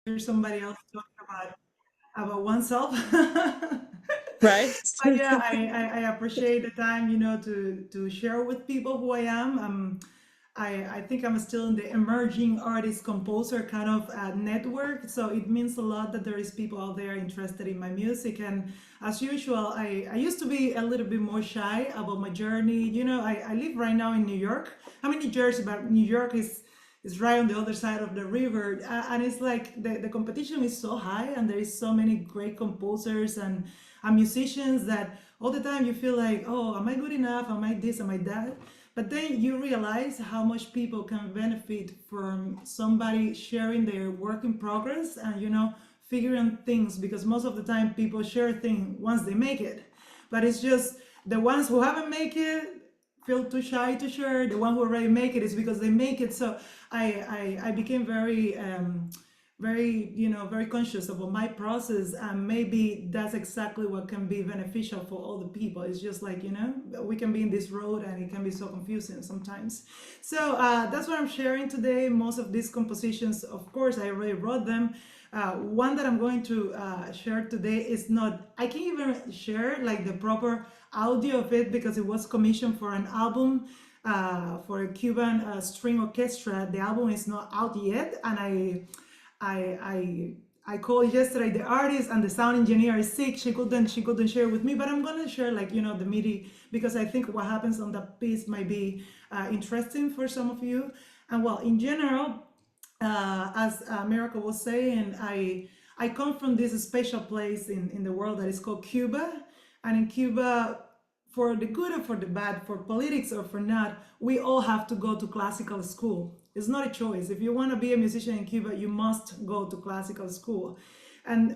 hear somebody else talking about oneself. Right. But yeah, I appreciate the time, to share with people who I am. I think I'm still in the emerging artist composer kind of network. So it means a lot that there is people out there interested in my music. And as usual, I used to be a little bit more shy about my journey. I live right now in New York. I'm in New Jersey, but New York is right on the other side of the river. And it's like the competition is so high and there is so many great composers and musicians that all the time you feel like, oh, am I good enough? Am I this? Am I that? But then you realize how much people can benefit from somebody sharing their work in progress and, figuring things, because most of the time people share things once they make it. But it's just the ones who haven't make it feel too shy to share. The one who already make it is because they make it. So I became very conscious about my process, and maybe that's exactly what can be beneficial for all the people. It's just like, we can be in this road and it can be so confusing sometimes. So that's what I'm sharing today. Most of these compositions, of course, I already wrote them. One that I'm going to share today is not, I can't even share like the proper audio of it because it was commissioned for an album for a Cuban string orchestra. The album is not out yet, and I I called yesterday the artist, and the sound engineer is sick. She couldn't share with me, but I'm gonna share, like, the MIDI, because I think what happens on that piece might be interesting for some of you. And well, in general, as Miracle was saying, I come from this special place in the world that is called Cuba. And in Cuba, for the good or for the bad, for politics or for not, we all have to go to classical school. It's not a choice. If you want to be a musician in Cuba, you must go to classical school. And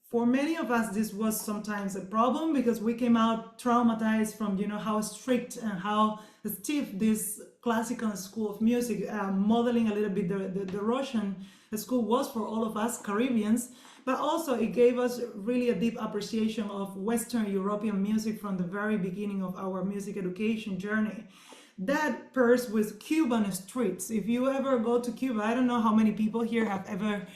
for many of us, this was sometimes a problem because we came out traumatized from, how strict and how stiff this classical school of music, modeling a little bit the Russian school was for all of us Caribbeans. But also it gave us really a deep appreciation of Western European music from the very beginning of our music education journey. That pairs with Cuban streets. If you ever go to Cuba, I don't know how many people here have ever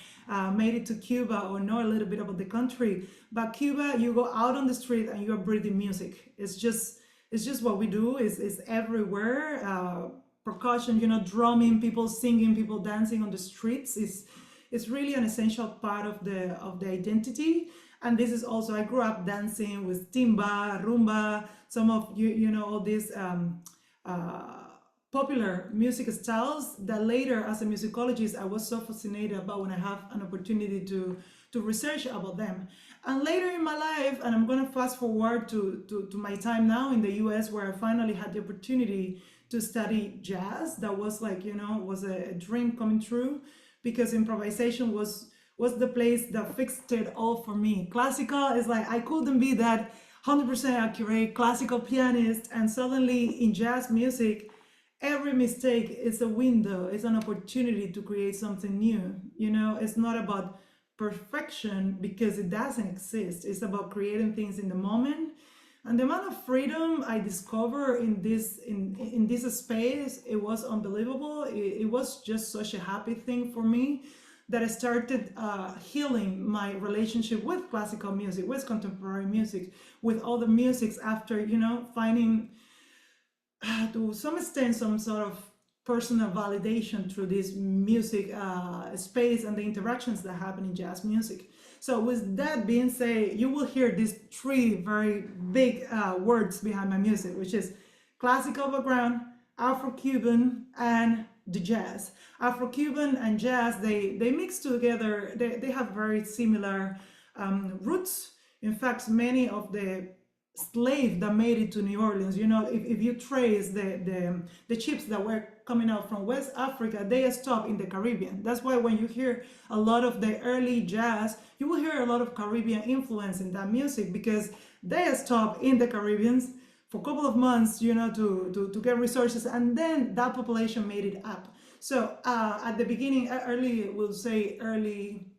made it to Cuba or know a little bit about the country, but Cuba, you go out on the street and you're breathing music. It's just what we do. Is everywhere. Percussion, drumming, people singing, people dancing on the streets. Is really an essential part of the identity. And this is also, I grew up dancing with timba, rumba, some of all these uh, popular music styles that later, as a musicologist, I was so fascinated about when I have an opportunity to research about them. And later in my life, and I'm going to fast forward to my time now in the US, where I finally had the opportunity to study jazz. That was like, was a dream coming true, because improvisation was the place that fixed it all for me. Classical is like, I couldn't be that 100% accurate classical pianist, and suddenly in jazz music, every mistake is a window, it's an opportunity to create something new. It's not about perfection, because it doesn't exist. It's about creating things in the moment. And the amount of freedom I discovered in this space, it was unbelievable. It was just such a happy thing for me, that I started healing my relationship with classical music, with contemporary music, with all the musics, after finding to some extent some sort of personal validation through this music space and the interactions that happen in jazz music. So with that being said, you will hear these three very big words behind my music, which is classical background, Afro-Cuban, and the jazz. Afro-Cuban and jazz, they mix together. They have very similar roots. In fact, many of the slaves that made it to New Orleans, if you trace the ships that were coming out from West Africa, they stop in the Caribbean. That's why when you hear a lot of the early jazz, you will hear a lot of Caribbean influence in that music, because they stop in the Caribbeans for a couple of months, to get resources, and then that population made it up. So at the beginning, early, we'll say early,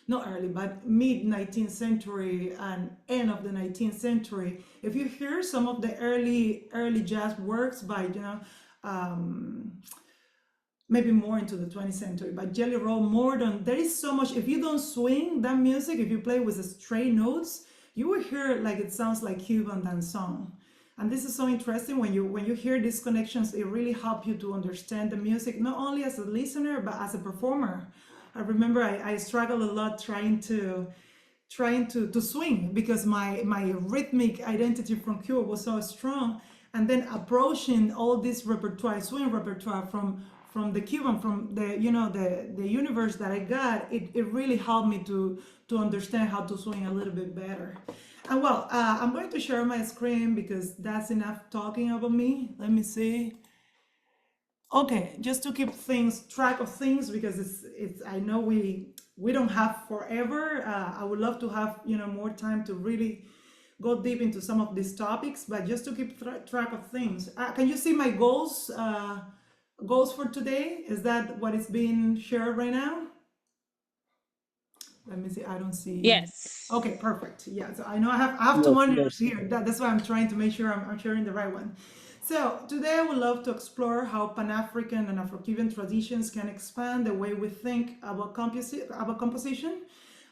not early, but mid 19th century and end of the 19th century. If you hear some of the early jazz works by um, maybe more into the 20th century, but Jelly Roll more than, there is so much. If you don't swing that music, if you play with the straight notes, you will hear it like it sounds like Cuban dance song. And this is so interesting when you hear these connections, it really helps you to understand the music, not only as a listener, but as a performer. I remember I struggled a lot trying to swing because my rhythmic identity from Cuba was so strong, and then approaching all this repertoire, swing repertoire from the Cuban, from the the universe that I got, it really helped me to understand how to swing a little bit better. And well, I'm going to share my screen because that's enough talking about me. Let me see. Okay, just to keep track of things, because it's I know we don't have forever. I would love to have more time to really go deep into some of these topics, but just to keep track of things. Can you see my goals for today? Is that what is being shared right now? Let me see. I don't see. Yes. Okay, perfect. Yeah, so I know I have two Yes, monitors yes. here. That's why I'm trying to make sure I'm sharing the right one. So today I would love to explore how Pan-African and Afro-Cuban traditions can expand the way we think about composition.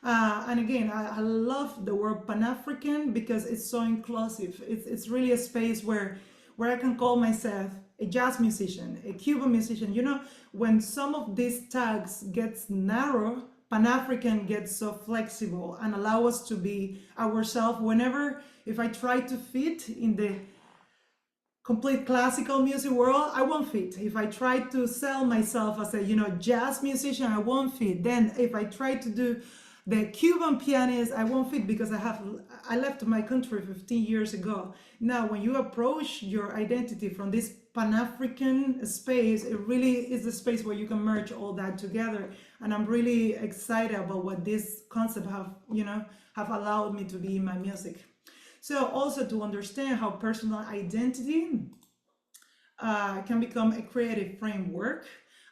And again, I love the word Pan-African because it's so inclusive. It's really a space where I can call myself a jazz musician, a Cuban musician. When some of these tags gets narrow, Pan-African gets so flexible and allow us to be ourselves whenever, if I try to fit in the complete classical music world, I won't fit. If I try to sell myself as a jazz musician, I won't fit. Then if I try to do the Cuban pianist, I won't fit because I left my country 15 years ago. Now, when you approach your identity from this Pan-African space, it really is the space where you can merge all that together. And I'm really excited about what this concept have allowed me to be in my music. So also to understand how personal identity can become a creative framework.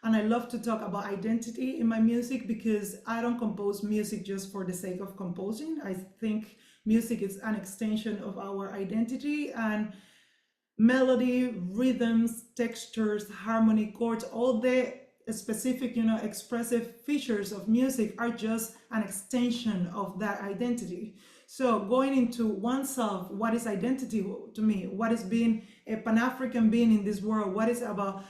And I love to talk about identity in my music because I don't compose music just for the sake of composing. I think music is an extension of our identity, and melody, rhythms, textures, harmony, chords, all the specific, expressive features of music are just an extension of that identity. So going into oneself, what is identity to me? What is being a Pan-African being in this world? What is about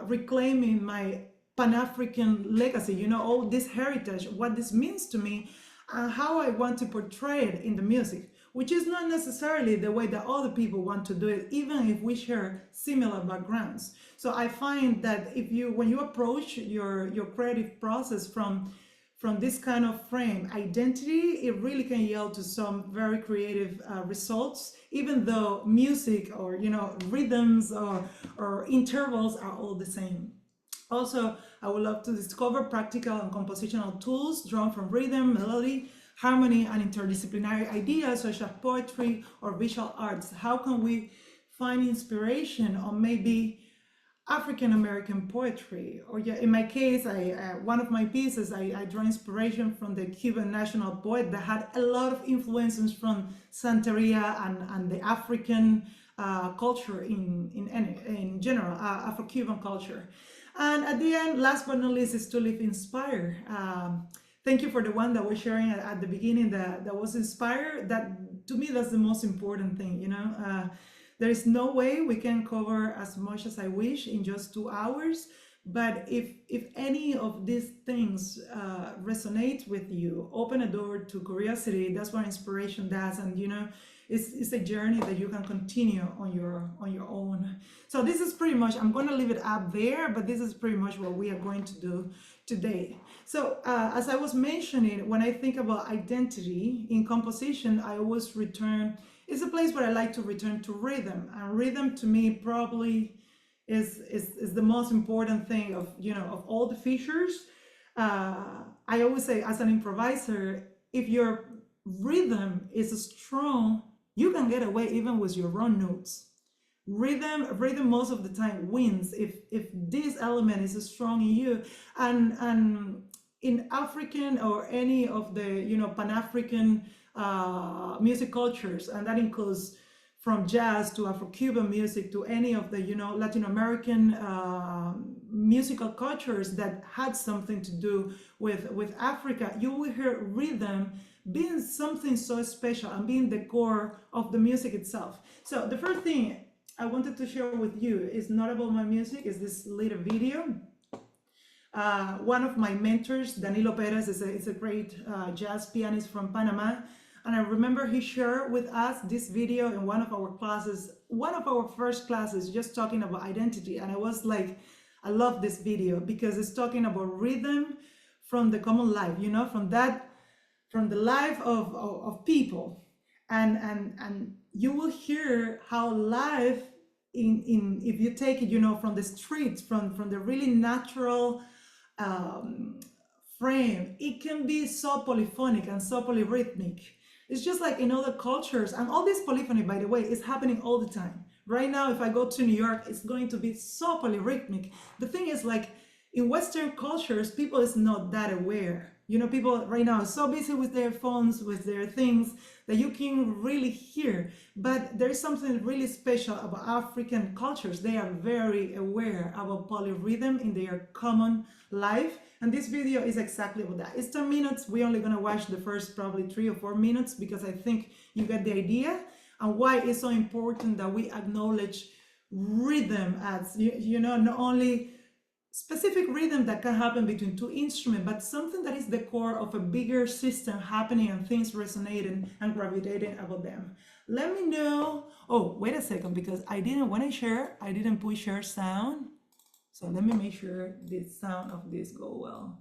reclaiming my Pan-African legacy, all this heritage, what this means to me, and how I want to portray it in the music, which is not necessarily the way that other people want to do it, even if we share similar backgrounds. So I find that when you approach your creative process from this kind of frame, identity, it really can yield to some very creative results, even though music or rhythms or intervals are all the same. Also, I would love to discover practical and compositional tools drawn from rhythm, melody, harmony, and interdisciplinary ideas such as poetry or visual arts. How can we find inspiration on maybe African American poetry? Or in my case, one of my pieces, I draw inspiration from the Cuban national poet that had a lot of influences from Santeria and the African culture in general, Afro-Cuban culture. And at the end, last but not least, is to live inspired. Thank you for the one that was sharing at the beginning that was inspired. That, to me, that's the most important thing, There is no way we can cover as much as I wish in just 2 hours. But if any of these things resonate with you, open a door to curiosity. That's what inspiration does. And, it's a journey that you can continue on your own. So this is pretty much, I'm going to leave it up there, but this is pretty much what we are going to do today. So as I was mentioning, when I think about identity in composition, I always return, it's a place where I like to return to rhythm. And rhythm to me probably is the most important thing of all the features. I always say, as an improviser, if your rhythm is strong, you can get away even with your wrong notes. Rhythm most of the time wins if this element is strong in you. And in African or any of the Pan-African music cultures, and that includes from jazz to Afro-Cuban music to any of the Latin American musical cultures that had something to do with Africa, you will hear rhythm being something so special and being the core of the music itself. So the first thing I wanted to share with you is not about my music, is this little video. One of my mentors, Danilo Perez, is a great jazz pianist from Panama. And I remember he shared with us this video in one of our classes, one of our first classes, just talking about identity. And I was like, I love this video because it's talking about rhythm from the common life, you know, from the life of people. And you will hear how life in if you take it, you know, from the streets, from the really natural frame, it can be so polyphonic and so polyrhythmic. It's just like in other cultures, and all this polyphony, by the way, is happening all the time. Right now, if I go to New York, it's going to be so polyrhythmic. The thing is, like, in Western cultures, people is not that aware. You know, people right now are so busy with their phones, with their things, that you can really hear. But there is something really special about African cultures. They are very aware about polyrhythm in their common life. And this video is exactly about that. It's 10 minutes. We're only going to watch the first probably 3 or 4 minutes because I think you get the idea and why it's so important that we acknowledge rhythm as, you know, not only specific rhythm that can happen between two instruments, but something that is the core of a bigger system happening and things resonating and gravitating about them. Let me know. Oh, wait a second, because when I share, I didn't put share sound. So let me make sure the sound of this go well.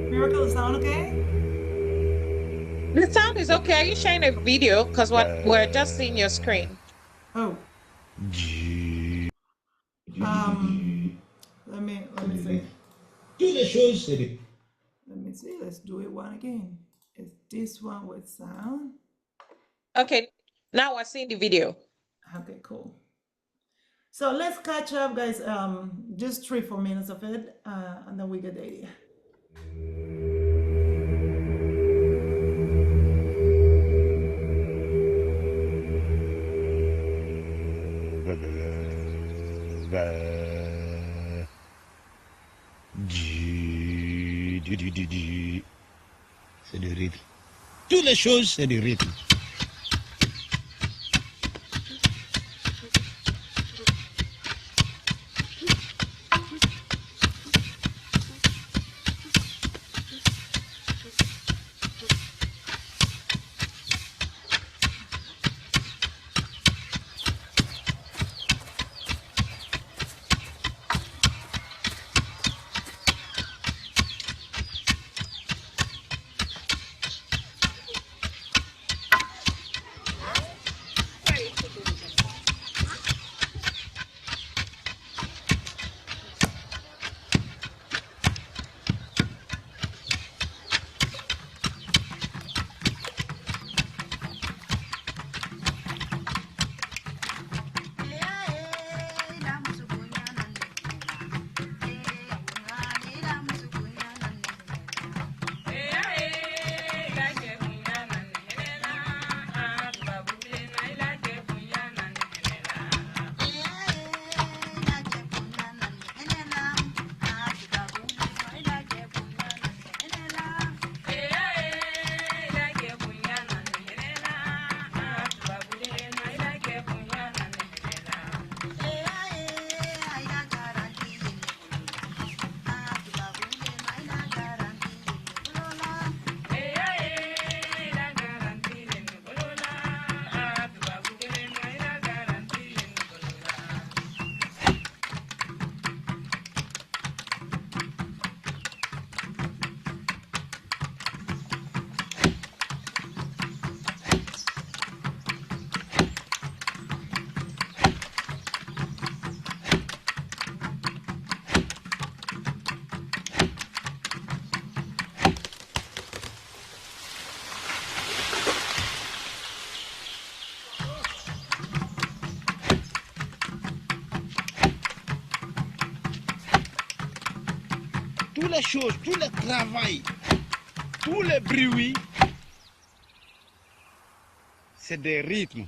Miracle, sound okay? The sound is okay. Are you sharing a video? Because we're just seeing your screen. Oh. Let me see. Let me see. Let's do it one again. Is this one with sound? Okay. Now we're seeing the video. Okay, cool. So let's catch up, guys. Just 3-4 minutes of it, and then we get the idea. C'est le rythme. Toutes les choses, c'est du rythme. Toutes les choses, tout le travail, tous les bruits c'est des rythmes.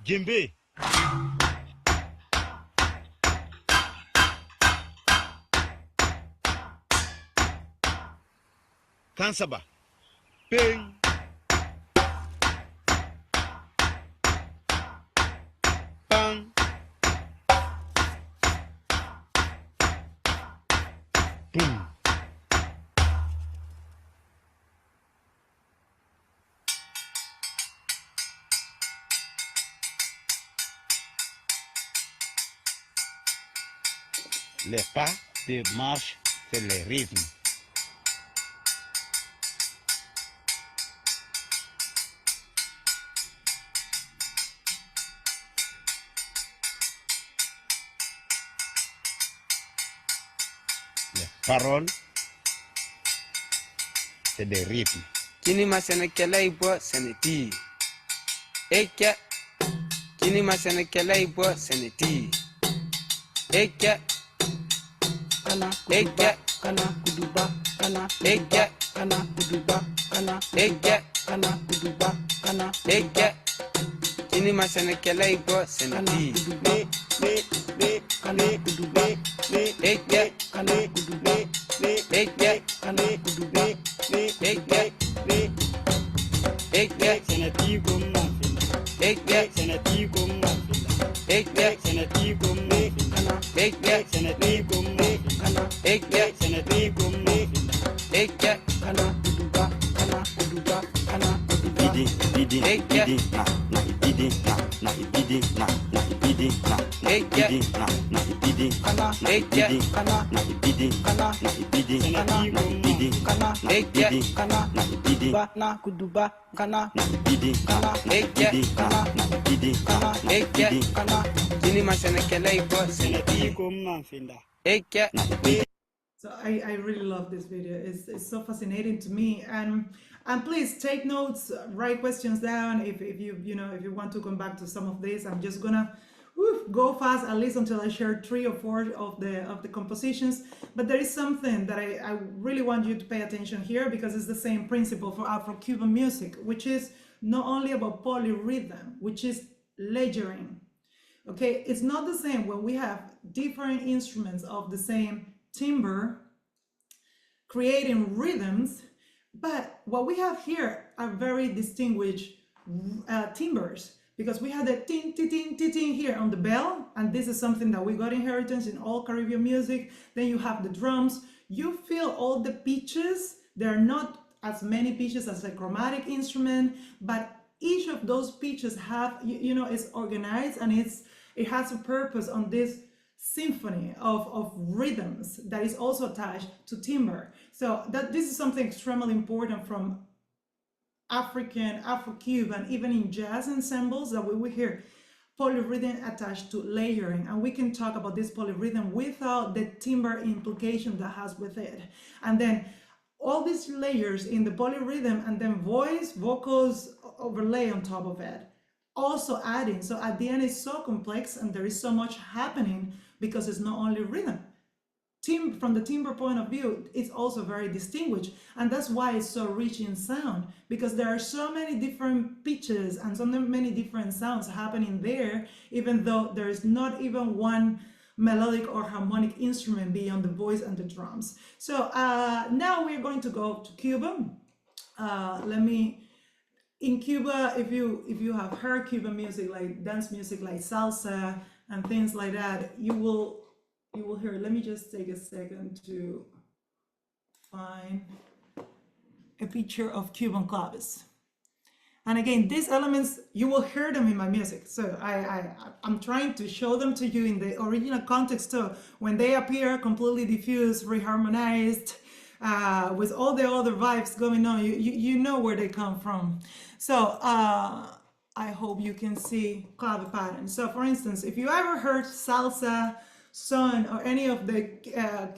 Djembe. Kansaba. Ping. Bang. Boom. Les pas de marche, c'est le rythme. Les paroles, c'est des rythmes. Kini masana kela ibo saneti. Eke. Kini masana kela ibo saneti. Eke. Kana kuduba, kana kuduba, kana eke, kana kuduba, kana eke, kana kuduba, kana eke. Kini masana kela ibo saneti. Kana kuduba, eke, kana kuduba, eke, kana kuduba, eke, eke, saneti gumma, eke, saneti gumma, eke, saneti gumma, kana eke, saneti gumma, kana eke, saneti gumma, eke, kana kuduba, kana kuduba, kana kuduba, bidi, eke, na ibidi, na ibidi, na ibidi, na eke, na ibidi, kana eke, kana na ibidi, kana na ibidi, kana na ibidi, kana eke, kana na ibidi, na kuduba, kana na ibidi, kana eke, kana na ibidi, kana eke, kana kini masana kela ibo saneti gumma finda eke na ibidi. So I really love this video. It's so fascinating to me. And please take notes, write questions down if you want to come back to some of this. I'm just gonna go fast at least until I share 3 or 4 of the compositions. But there is something that I really want you to pay attention here, because it's the same principle for Afro-Cuban music, which is not only about polyrhythm, which is layering. Okay, it's not the same when we have different instruments of the same timbre creating rhythms, but what we have here are very distinguished timbres, because we have the ting ting ting ting ting here on the bell, and this is something that we got inheritance in all Caribbean music. Then you have the drums. You feel all the pitches. There are not as many pitches as a chromatic instrument, but each of those pitches have, it's organized, and it has a purpose on this symphony of rhythms that is also attached to timbre. So this is something extremely important from African, Afro-Cuban, even in jazz ensembles, that we will hear polyrhythm attached to layering, and we can talk about this polyrhythm without the timbre implication that has with it. And then all these layers in the polyrhythm, and then vocals overlay on top of it, also adding. So at the end, it's so complex, and there is so much happening, because it's not only rhythm. From the timbre point of view, it's also very distinguished, and that's why it's so rich in sound, because there are so many different pitches and so many different sounds happening there, even though there is not even one melodic or harmonic instrument beyond the voice and the drums. So now we're going to go to Cuban. Let me in Cuba, if you have heard Cuban music, like dance music, like salsa and things like that, you will hear. Let me just take a second to find a picture of Cuban claves. And again, these elements, you will hear them in my music. So I'm trying to show them to you in the original context too. When they appear completely diffused, reharmonized, with all the other vibes going on, you know where they come from. So I hope you can see clave patterns. So for instance, if you ever heard salsa, son, or any of the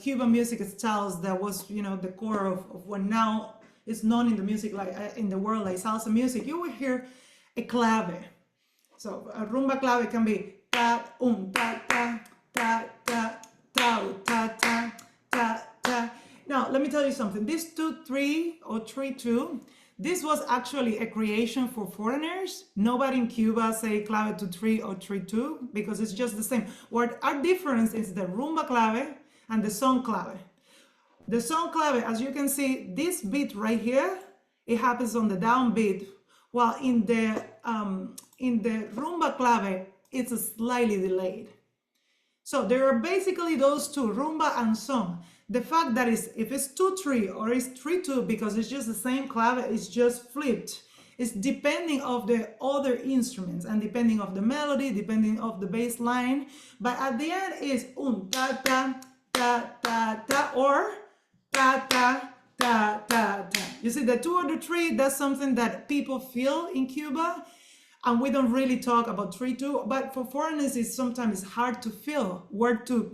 Cuban music styles that was, the core of what now is known in the music, like in the world, like salsa music, you will hear a clave. So a rumba clave can be ta ta ta ta ta ta ta ta ta ta. Now let me tell you something. This 2-3 or 3-2, this was actually a creation for foreigners. Nobody in Cuba say clave 2-3 or 3-2 because it's just the same. What our difference is the rumba clave and the son clave. The son clave, as you can see, this beat right here, it happens on the down beat, while in the rumba clave, it's slightly delayed. So there are basically those two, rumba and son. The fact that if it's 2-3 or it's 3-2, because it's just the same clave, it's just flipped. It's depending of the other instruments and depending of the melody, depending of the bass line. But at the end is ta ta ta ta ta or ta ta ta ta ta. You see, the 2 or the 3, that's something that people feel in Cuba, and we don't really talk about 3-2. But for foreigners, it's sometimes hard to feel where to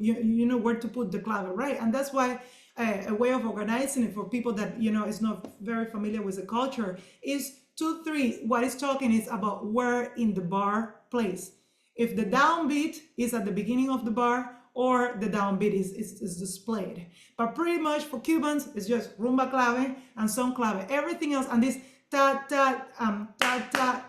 where to put the clave, right? And that's why a way of organizing it for people that is not very familiar with the culture is 2-3. What it's talking is about where in the bar plays. If the downbeat is at the beginning of the bar, or the downbeat is displayed. But pretty much for Cubans, it's just rumba clave and son clave. Everything else, and this ta ta ta ta ta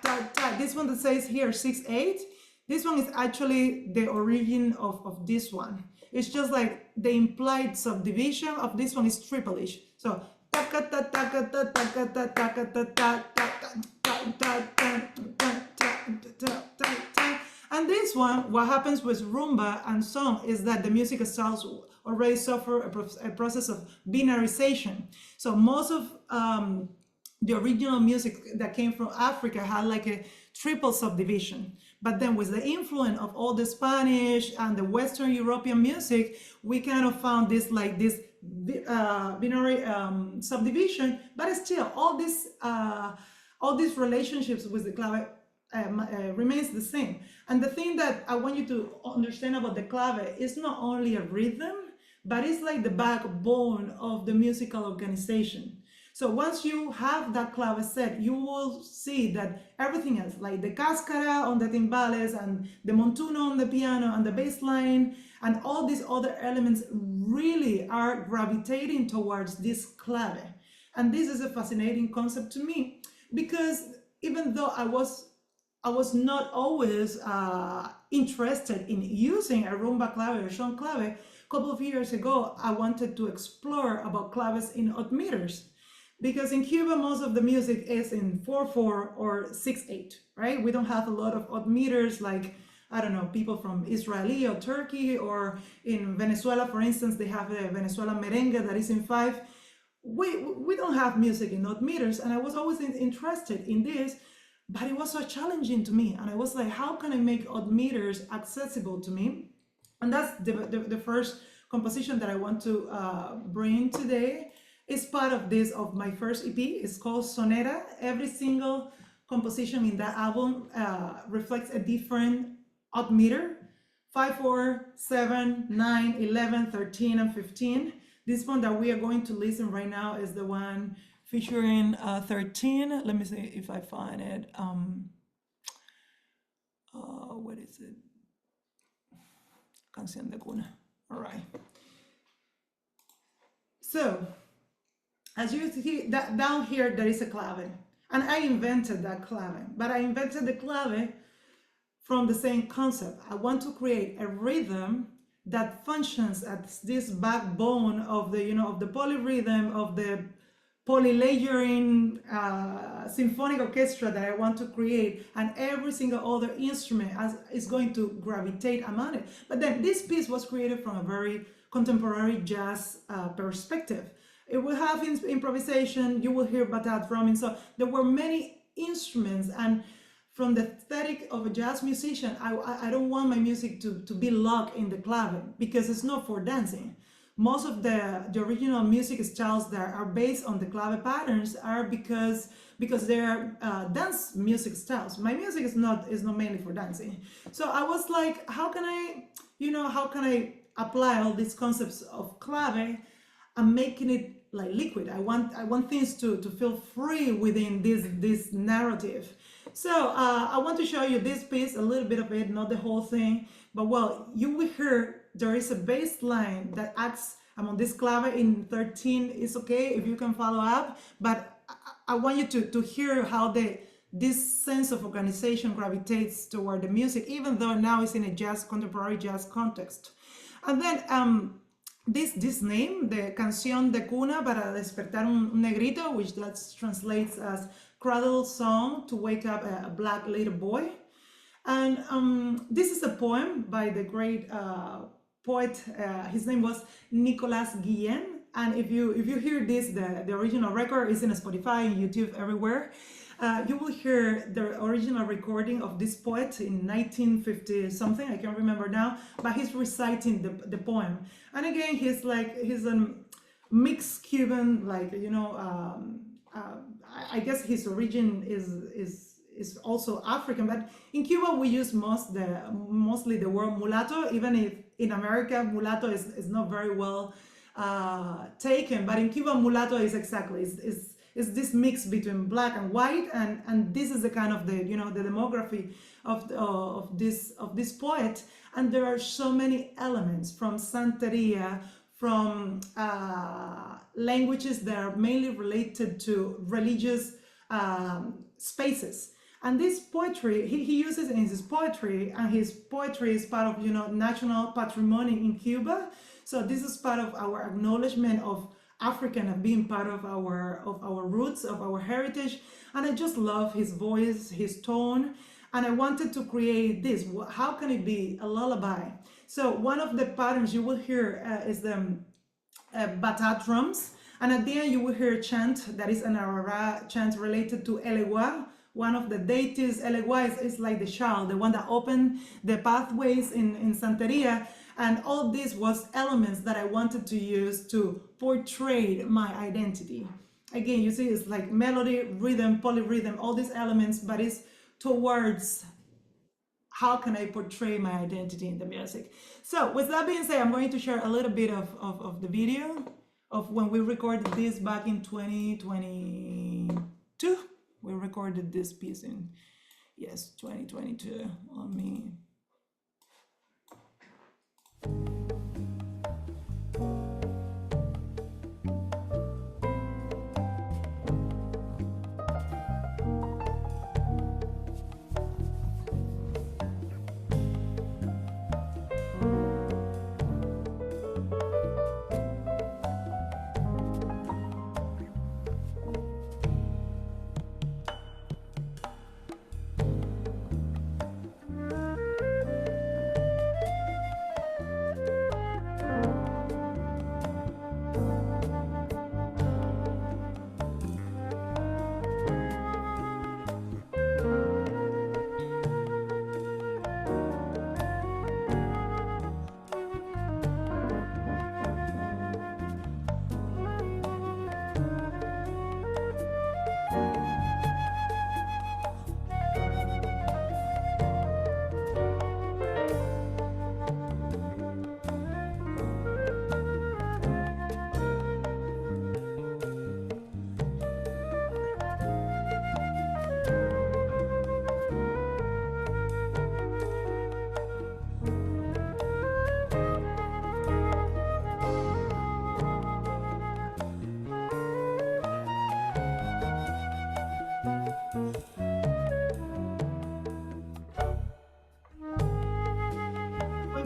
ta ta. This one that says here 6/8. This one is actually the origin of this one. It's just like the implied subdivision of this one is triple-ish. So ta ta ta ta ta ta ta ta ta ta ta ta ta ta ta. And this one, what happens with rumba and son is that the music styles already suffer a process of binarization. So most of the original music that came from Africa had like a triple subdivision. But then with the influence of all the Spanish and the Western European music, we kind of found this binary subdivision, but still all these relationships with the clave remains the same. And the thing that I want you to understand about the clave is not only a rhythm, but it's like the backbone of the musical organization. So once you have that clave set, you will see that everything else, like the cascara on the timbales and the montuno on the piano and the bass line and all these other elements really are gravitating towards this clave. And this is a fascinating concept to me, because even though I was not always interested in using a rumba clave or son clave, a couple of years ago, I wanted to explore about claves in odd meters. Because in Cuba, most of the music is in 4/4 or 6/8, right? We don't have a lot of odd meters like, I don't know, people from Israel or Turkey, or in Venezuela, for instance, they have a Venezuelan merengue that is in 5. We don't have music in odd meters, and I was always interested in this, but it was so challenging to me. And I was like, how can I make odd meters accessible to me? And that's the first composition that I want to bring today. It's part of my first EP. It's called Sonera. Every single composition in that album reflects a different odd meter: 5/4, 7, 9, 11, 13, and 15. This one that we are going to listen right now is the one featuring 13. Let me see if I find it. What is it? Canción de cuna. All right. So, as you see that down here, there is a clave, and I invented that clave, but I invented the clave from the same concept. I want to create a rhythm that functions as this backbone of the, of the polyrhythm, of the polylayering symphonic orchestra that I want to create, and every single other instrument is going to gravitate among it. But then this piece was created from a very contemporary jazz perspective. It will have improvisation, you will hear bata drumming. So there were many instruments, and from the aesthetic of a jazz musician, I don't want my music to be locked in the clave, because it's not for dancing. Most of the original music styles that are based on the clave patterns are because they're dance music styles. My music is not mainly for dancing. So I was like, how can I apply all these concepts of clave and making it like liquid? I want things to feel free within this narrative. So I want to show you this piece, a little bit of it, not the whole thing, but well, you will hear there is a bass line that acts among this clave in 13. It's okay if you can follow up, but I want you to hear how this sense of organization gravitates toward the music, even though now it's in a contemporary jazz context. And then this name, the Canción de Cuna para despertar un negrito, which that translates as cradle song to wake up a black little boy. And this is a poem by the great poet, his name was Nicolas Guillen. And if you hear this, the original record is in Spotify, YouTube, everywhere. You will hear the original recording of this poet in 1950 something, I can't remember now, but he's reciting the poem. And again, he's a mixed Cuban, I guess his origin is also African, but in Cuba we use mostly the word mulatto, even if in America mulatto is not very well taken, but in Cuba mulatto is exactly is this mix between black and white, and this is the kind of the demography of this poet. And there are so many elements from Santeria, from languages that are mainly related to religious spaces. And this poetry, he uses in his poetry, and his poetry is part of national patrimony in Cuba. So this is part of our acknowledgement of African as being part of our roots, of our heritage. And I just love his voice, his tone, and I wanted to create this. How can it be a lullaby? So one of the patterns you will hear is the bata drums, and at the end you will hear a chant that is an Arara chant related to Elewa, one of the deities. Elewa is like the child, the one that opened the pathways in Santeria. And all this was elements that I wanted to use to portray my identity. Again, you see, it's like melody, rhythm, polyrhythm, all these elements, but it's towards how can I portray my identity in the music. So with that being said, I'm going to share a little bit of the video of when we recorded this back in 2022. We recorded this piece in, yes, 2022. Let me...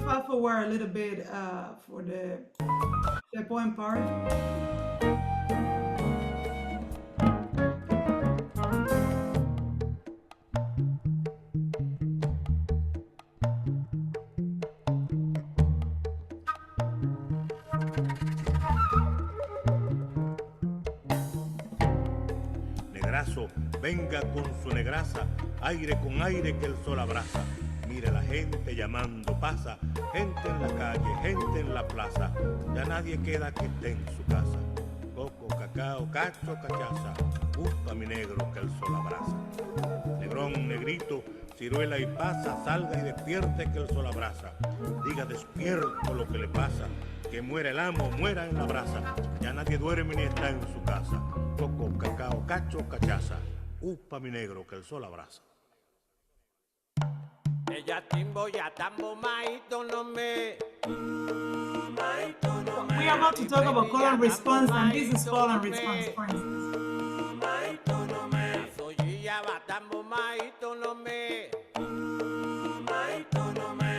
Fast forward a little bit for the poem part. acaso venga con su negraza, aire con aire que el sol abraza. Mire la gente llamando pasa, gente en la calle, gente en la plaza, ya nadie queda que esté en su casa. Coco, cacao, cacho, cachaza, upa mi negro que el sol abraza. Negrón, negrito, ciruela y pasa, salga y despierte que el sol abraza. Diga despierto lo que le pasa, que muera el amo, muera en la brasa, ya nadie duerme ni está en su casa. Coco, cacao, cacho, cachaza, upa mi negro que el sol abraza. Ella timbo ya tambo maito no me. We are about to talk about call and response, and this is call and response, for instance. Soy ya va tambo maito no me.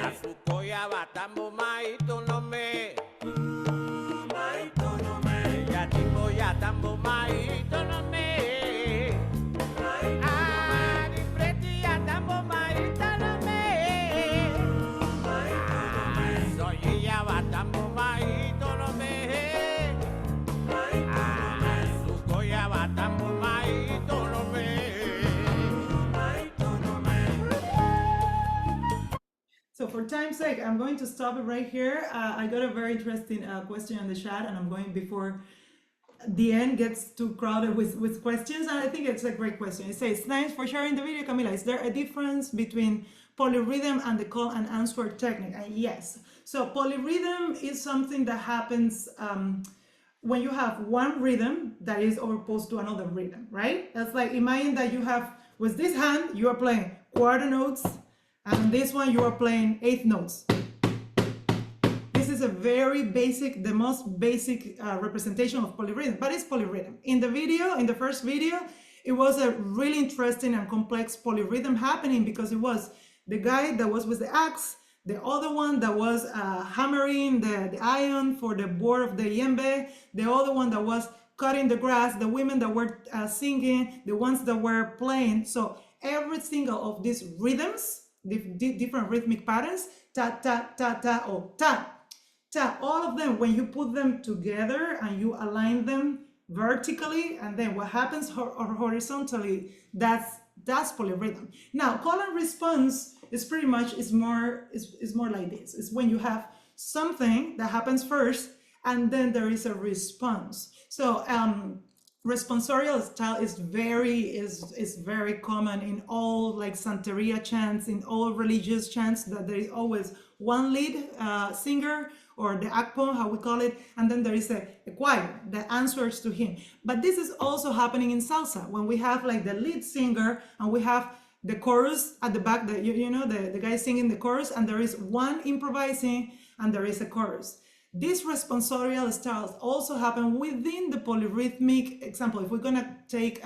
Azuko ya va tambo maito no me. Ella timbo ya tambo maito no me. So for time's sake, I'm going to stop it right here. I got a very interesting question in the chat, and I'm going before the end gets too crowded with questions, and I think it's a great question. It says, thanks for sharing the video, Camila. Is there a difference between polyrhythm and the call and answer technique? And yes. So polyrhythm is something that happens when you have one rhythm that is opposed to another rhythm, right? That's like, imagine that you have, with this hand, you are playing quarter notes, and this one you are playing eighth notes. This is a very basic, the most basic representation of polyrhythm, but it's polyrhythm. In the video, in the first video, it was a really interesting and complex polyrhythm happening because it was the guy that was with the axe, the other one that was hammering the iron for the board of the yembe, the other one that was cutting the grass, the women that were singing, the ones that were playing. So every single of these rhythms, different rhythmic patterns, ta, ta, ta, ta, or ta, ta, all of them, when you put them together and you align them vertically, and then what happens horizontally, that's polyrhythm. Now, call and response is pretty much, is more like this. It's when you have something that happens first, and then there is a response. So responsorial style is very common in all like Santeria chants, in all religious chants, that there is always one lead singer, or the akpon, how we call it, and then there is a choir that answers to him. But this is also happening in salsa, when we have like the lead singer and we have the chorus at the back, the guy singing the chorus, and there is one improvising and there is a chorus. These responsorial styles also happen within the polyrhythmic. Example, if we're gonna take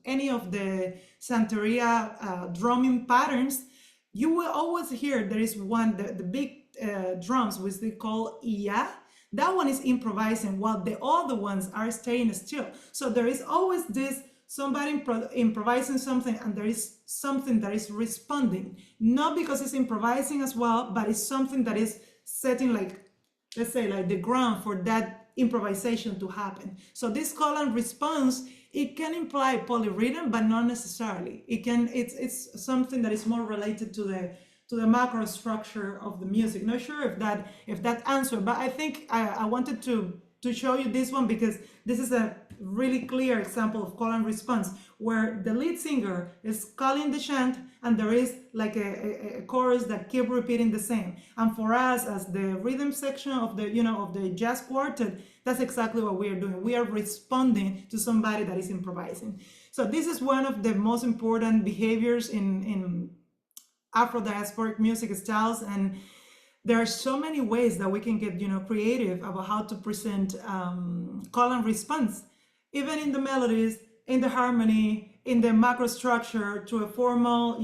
any of the Santeria drumming patterns, you will always hear there is one, the big drums, which they call iya. That one is improvising while the other ones are staying still. So there is always this, somebody improvising something, and there is something that is responding, not because it's improvising as well, but it's something that is setting, like, let's say, like the ground for that improvisation to happen. So this call and response, it can imply polyrhythm, but not necessarily. It's something that is more related to the macro structure of the music. Not sure if that answer, but I think I wanted to show you this one because this is a really clear example of call and response, where the lead singer is calling the chant and there is like a chorus that keep repeating the same. And for us, as the rhythm section of the jazz quartet, that's exactly what we are doing. We are responding to somebody that is improvising. So this is one of the most important behaviors in Afro-diasporic music styles, and there are so many ways that we can get creative about how to present call and response, even in the melodies, in the harmony, in the macro structure, to a formal,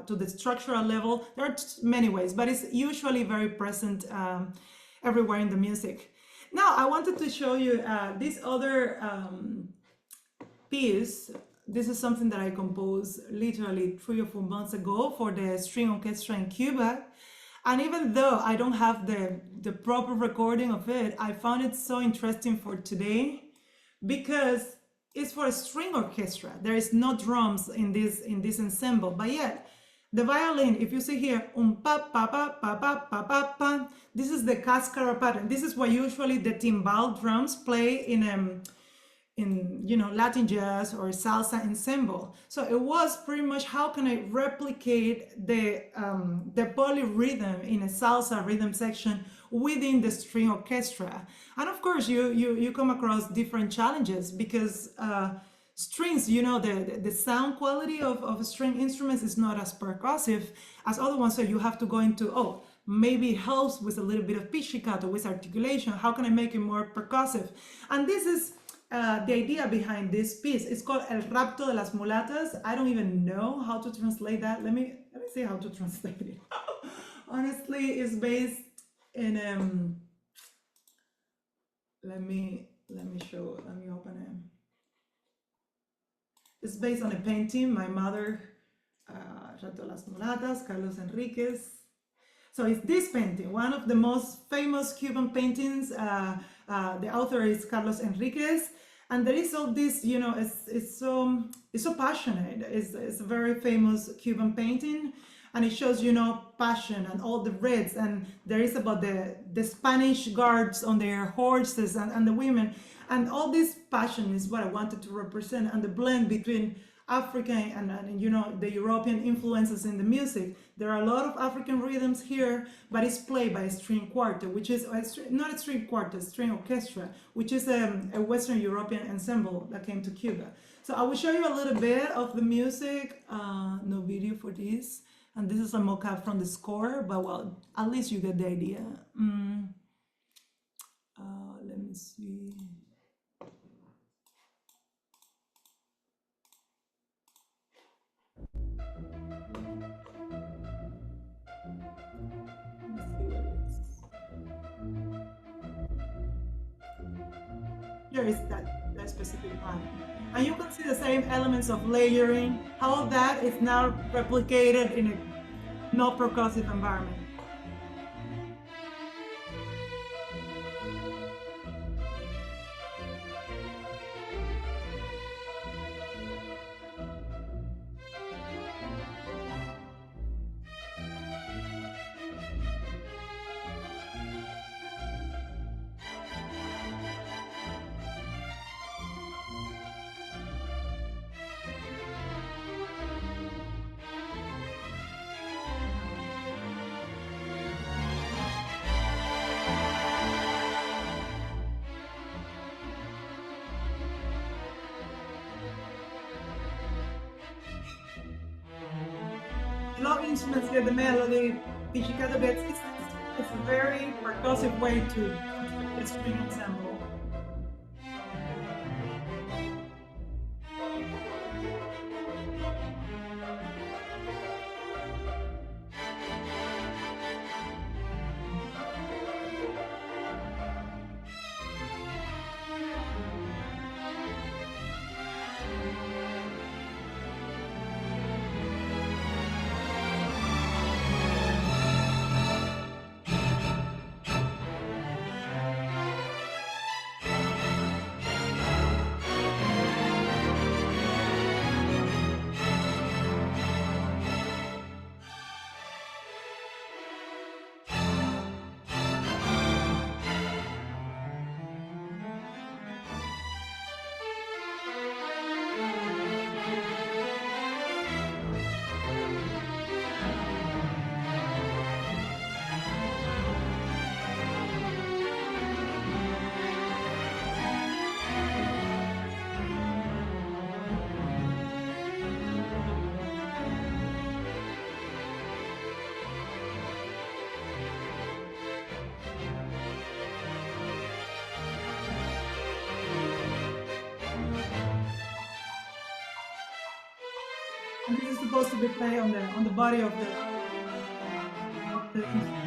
to the structural level. There are many ways, but it's usually very present everywhere in the music. Now, I wanted to show you this other piece. This is something that I composed literally 3 or 4 months ago for the string orchestra in Cuba. And even though I don't have the proper recording of it, I found it so interesting for today, because is for a string orchestra. There is no drums in this ensemble, but yet the violin, if you see here, pa pa pa pa pa pa pa pa, this is the cascara pattern. This is what usually the timbal drums play in Latin jazz or salsa ensemble. So it was pretty much, how can I replicate the polyrhythm in a salsa rhythm section within the string orchestra? And of course you come across different challenges, because strings, the sound quality of string instruments is not as percussive as other ones. So you have to go into, maybe it helps with a little bit of pizzicato, with articulation. How can I make it more percussive? And this is the idea behind this piece. It's called El Rapto de las Mulatas. I don't even know how to translate that. Let me see how to translate it. Honestly, it's based in let me open it. It's based on a painting. My mother, Rapto de las Mulatas, Carlos Enriquez. So it's this painting, one of the most famous Cuban paintings. The author is Carlos Enriquez, and there is all this, it's so passionate. It's a very famous Cuban painting, and it shows, passion and all the reds, and there is about the Spanish guards on their horses and the women, and all this passion is what I wanted to represent, and the blend between African and the European influences in the music. There are a lot of African rhythms here, but it's played by a string quartet, which is not a string quartet, string orchestra, which is a Western European ensemble that came to Cuba. So I will show you a little bit of the music. No video for this, and this is a mock-up from the score, but well, at least you get the idea. Let me see. Here is that specific pattern. And you can see the same elements of layering, how that is now replicated in a not percussive environment. A lot of instruments get the melody, pizzicato gets, it's a very percussive way to a string ensemble. And this is supposed to be played on the body of the instrument.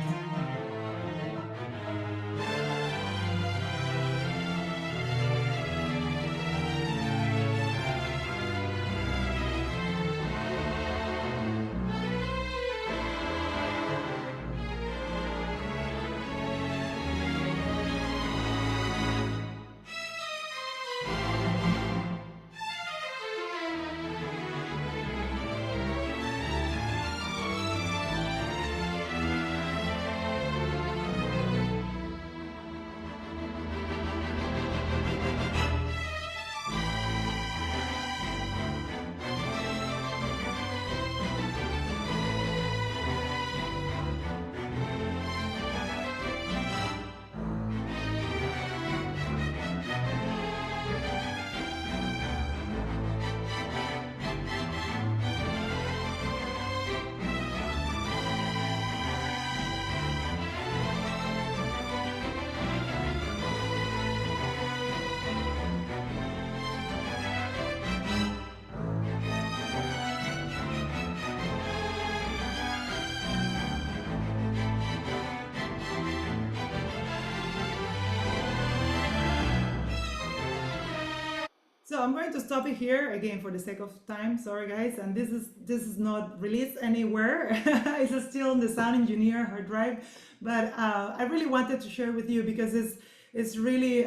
I'm going to stop it here again for the sake of time. Sorry, guys. And this is not released anywhere. It's still on the sound engineer hard drive. But I really wanted to share with you because it's really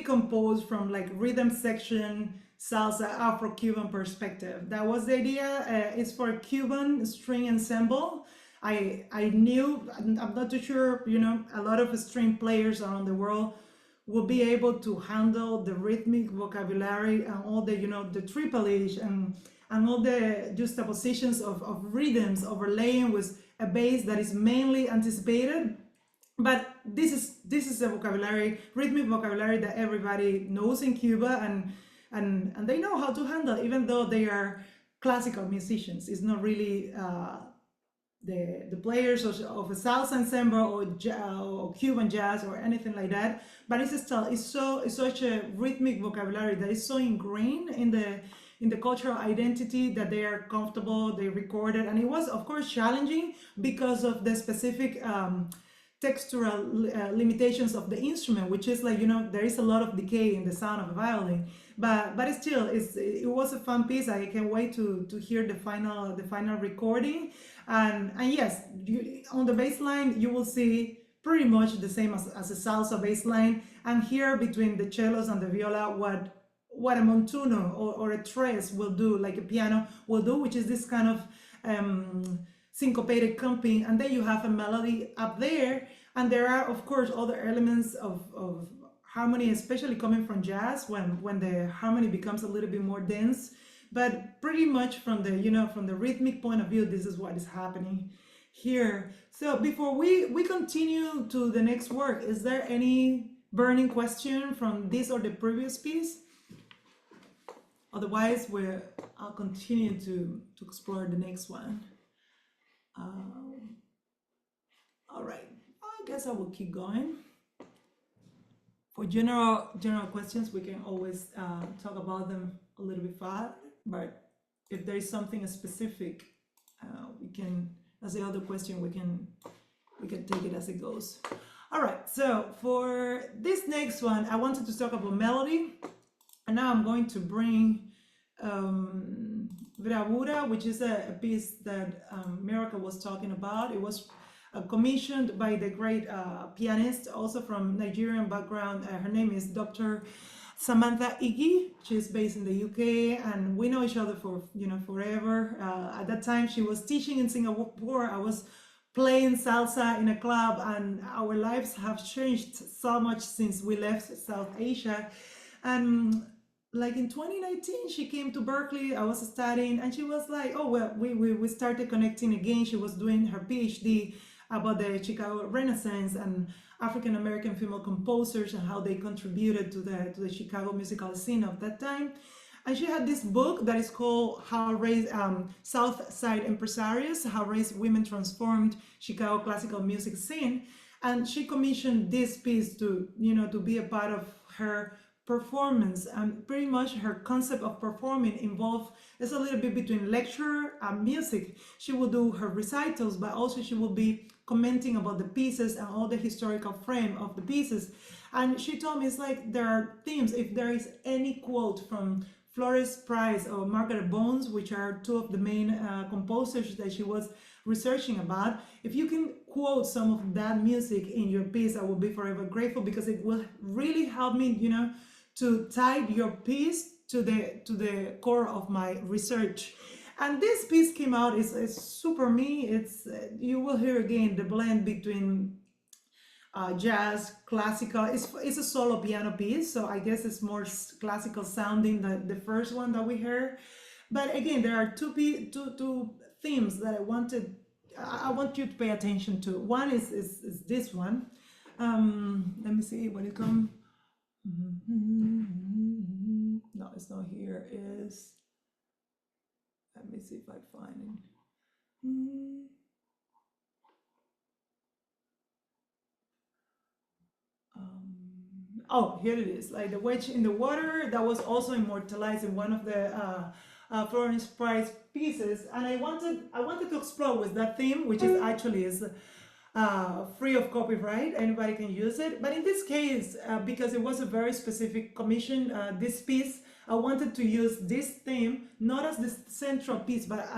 composed from like rhythm section, salsa, Afro-Cuban perspective. That was the idea. It's for a Cuban string ensemble. I knew, I'm not too sure, a lot of string players around the world will be able to handle the rhythmic vocabulary and all the, the triplage and all the juxtapositions of rhythms overlaying with a bass that is mainly anticipated. But this is a vocabulary, rhythmic vocabulary that everybody knows in Cuba and they know how to handle, even though they are classical musicians. It's not really the players of a salsa ensemble or Cuban jazz or anything like that. But it's such a rhythmic vocabulary that is so ingrained in the cultural identity that they are comfortable, they recorded. And it was, of course, challenging because of the specific textural limitations of the instrument, which is like, there is a lot of decay in the sound of a violin. But still, it was a fun piece. I can't wait to hear the final recording. And yes, on the bass line, you will see pretty much the same as a salsa bass line. And here between the cellos and the viola, what a montuno or a tres will do, like a piano will do, which is this kind of syncopated comping. And then you have a melody up there. And there are, of course, other elements of harmony, especially coming from jazz when the harmony becomes a little bit more dense. But pretty much from the rhythmic point of view, this is what is happening here. So before we continue to the next work, is there any burning question from this or the previous piece? Otherwise, I'll continue to explore the next one. All right, I guess I will keep going. For general questions, we can always talk about them a little bit fast. But if there is something specific, we can, as the other question, we can take it as it goes. All right, so for this next one, I wanted to talk about melody. And now I'm going to bring Bravura, which is a piece that Miracle was talking about. It was commissioned by the great pianist, also from Nigerian background. Her name is Dr. Samantha Iggy. She's based in the UK, and we know each other for forever. At that time, she was teaching in Singapore. I was playing salsa in a club, and our lives have changed so much since we left South Asia. And like in 2019, she came to Berklee. I was studying, and she was like, "Oh well, we started connecting again." She was doing her PhD about the Chicago Renaissance and African American female composers and how they contributed to the Chicago musical scene of that time. And she had this book that is called "How Raised South Side Empresarios: How Raised Women Transformed Chicago Classical Music Scene." And she commissioned this piece to be a part of her performance. And pretty much her concept of performing involved is a little bit between lecture and music. She will do her recitals, but also she will be commenting about the pieces and all the historical frame of the pieces. And she told me it's like there are themes. If there is any quote from Flores Price or Margaret Bones, which are two of the main composers that she was researching about, if you can quote some of that music in your piece, I will be forever grateful, because it will really help me, to tie your piece to the core of my research. And this piece came out, it's super me. It's you will hear again the blend between jazz, classical. It's a solo piano piece, so I guess it's more classical sounding than the first one that we heard. But again, there are two themes that I want you to pay attention to. One is this one. Let me see when it comes. No, it's not here. Let me see if I find it. Oh, here it is. Like the Wedge in the Water, that was also immortalized in one of the Florence Price pieces, and I wanted to explore with that theme, which is actually free of copyright. Anybody can use it. But in this case, because it was a very specific commission, this piece, I wanted to use this theme, not as the central piece, but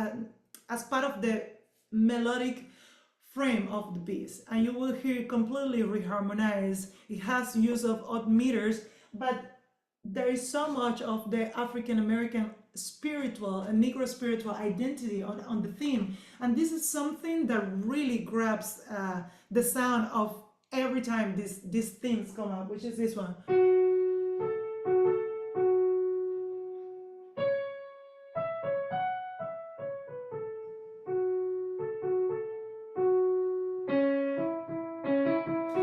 as part of the melodic frame of the piece. And you will hear it completely reharmonized. It has use of odd meters, but there is so much of the African American spiritual and Negro spiritual identity on the theme. And this is something that really grabs the sound of every time these themes come up, which is this one.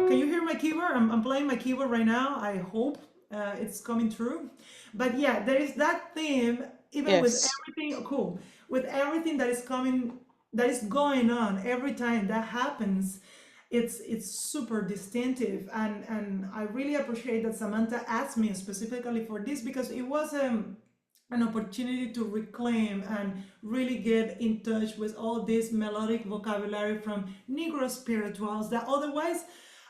Can you hear my keyboard? I'm playing my keyboard right now. I hope it's coming through. But yeah, there is that theme, even with Yes. everything, cool, with everything that is coming, that is going on every time that happens, it's super distinctive. And I really appreciate that Samantha asked me specifically for this, because it was an opportunity to reclaim and really get in touch with all this melodic vocabulary from Negro spirituals that otherwise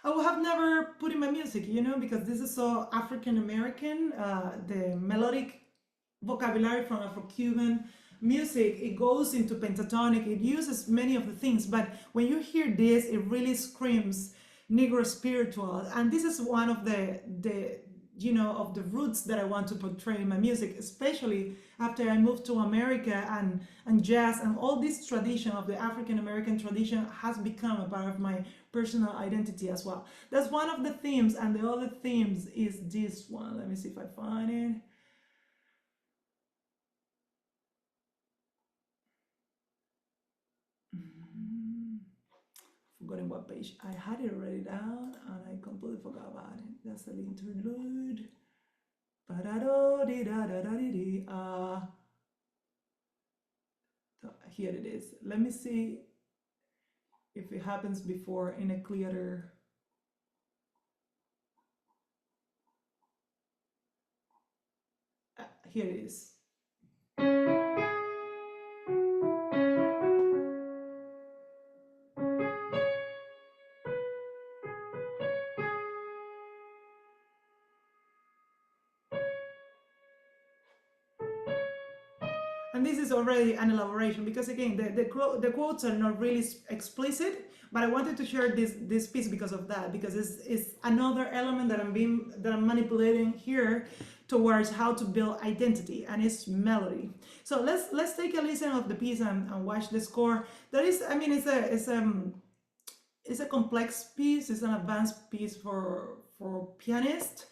I would have never put in my music, you know, because this is so African American. The melodic vocabulary from Afro-Cuban music, it goes into pentatonic, it uses many of the things, but when you hear this, it really screams Negro spiritual. And this is one of the you know, of the roots that I want to portray in my music, especially after I moved to America, and jazz and all this tradition of the African American tradition has become a part of my personal identity as well. That's one of the themes, and the other themes is this one. Let me see if I find it. Forgotten what page. I had it already down and I completely forgot about it. That's the interlude. Here it is. Let me see if it happens before in a clearer. Here it is. And this is already an elaboration, because again, the quotes are not really explicit, but I wanted to share this piece because of that, because it's another element that I'm manipulating here towards how to build identity, and it's melody. So let's take a listen of the piece and watch the score. There is, I mean, it's a complex piece, it's an advanced piece for pianist.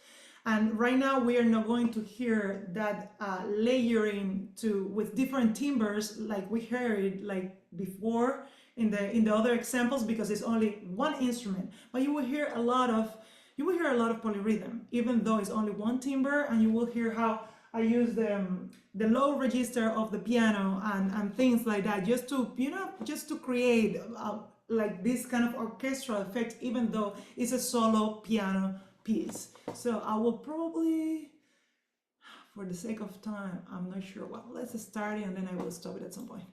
And right now we are not going to hear that layering with different timbres like we heard like before in the other examples, because it's only one instrument. But you will hear a lot of polyrhythm, even though it's only one timbre, and you will hear how I use the low register of the piano and things like that, just to, you know, just to create like this kind of orchestral effect, even though it's a solo piano piece. So I will probably, for the sake of time, I'm not sure. Well, let's start it and then I will stop it at some point.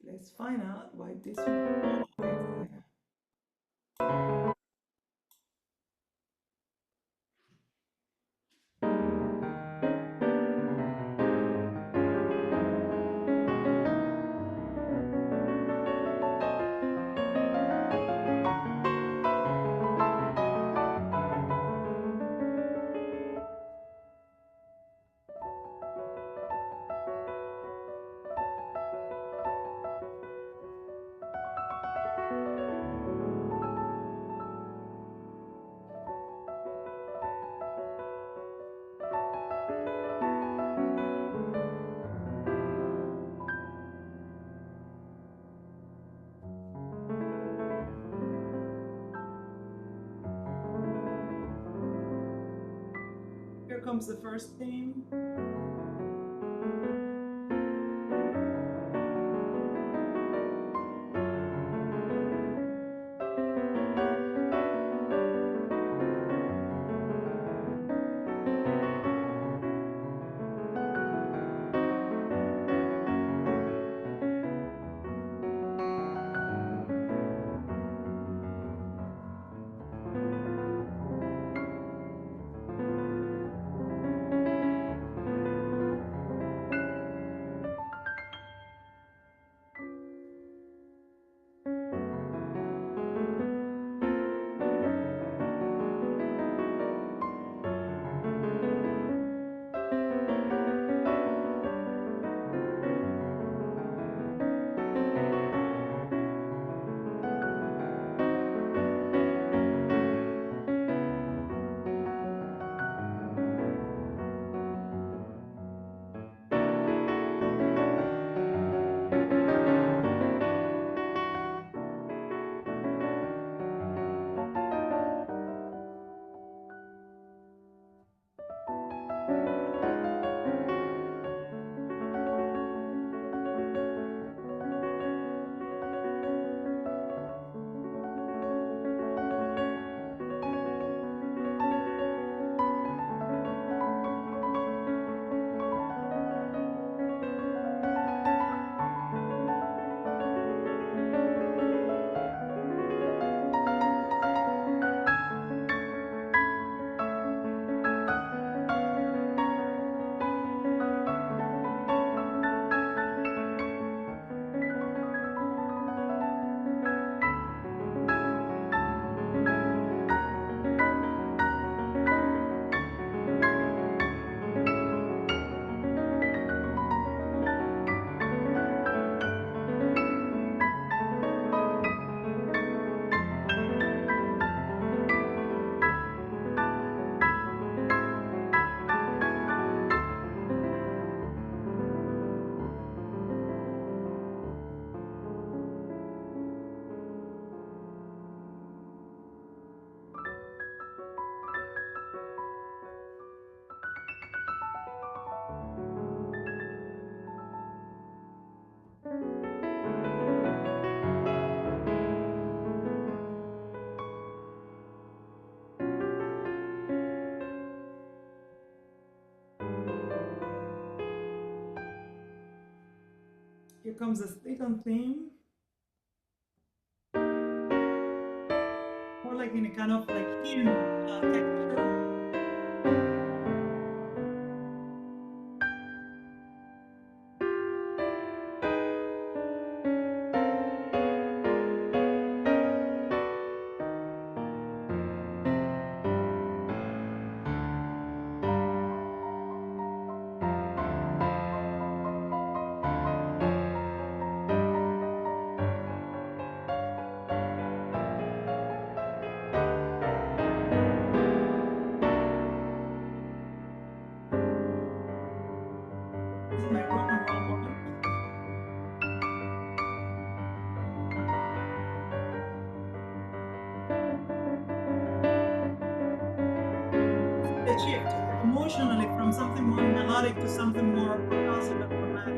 Let's find out why this one always there. comes the first theme. Here comes the second theme. More like in a kind of like hymn texture. This is my rock and roll moment. The shift emotionally from something more melodic to something more percussive and dramatic.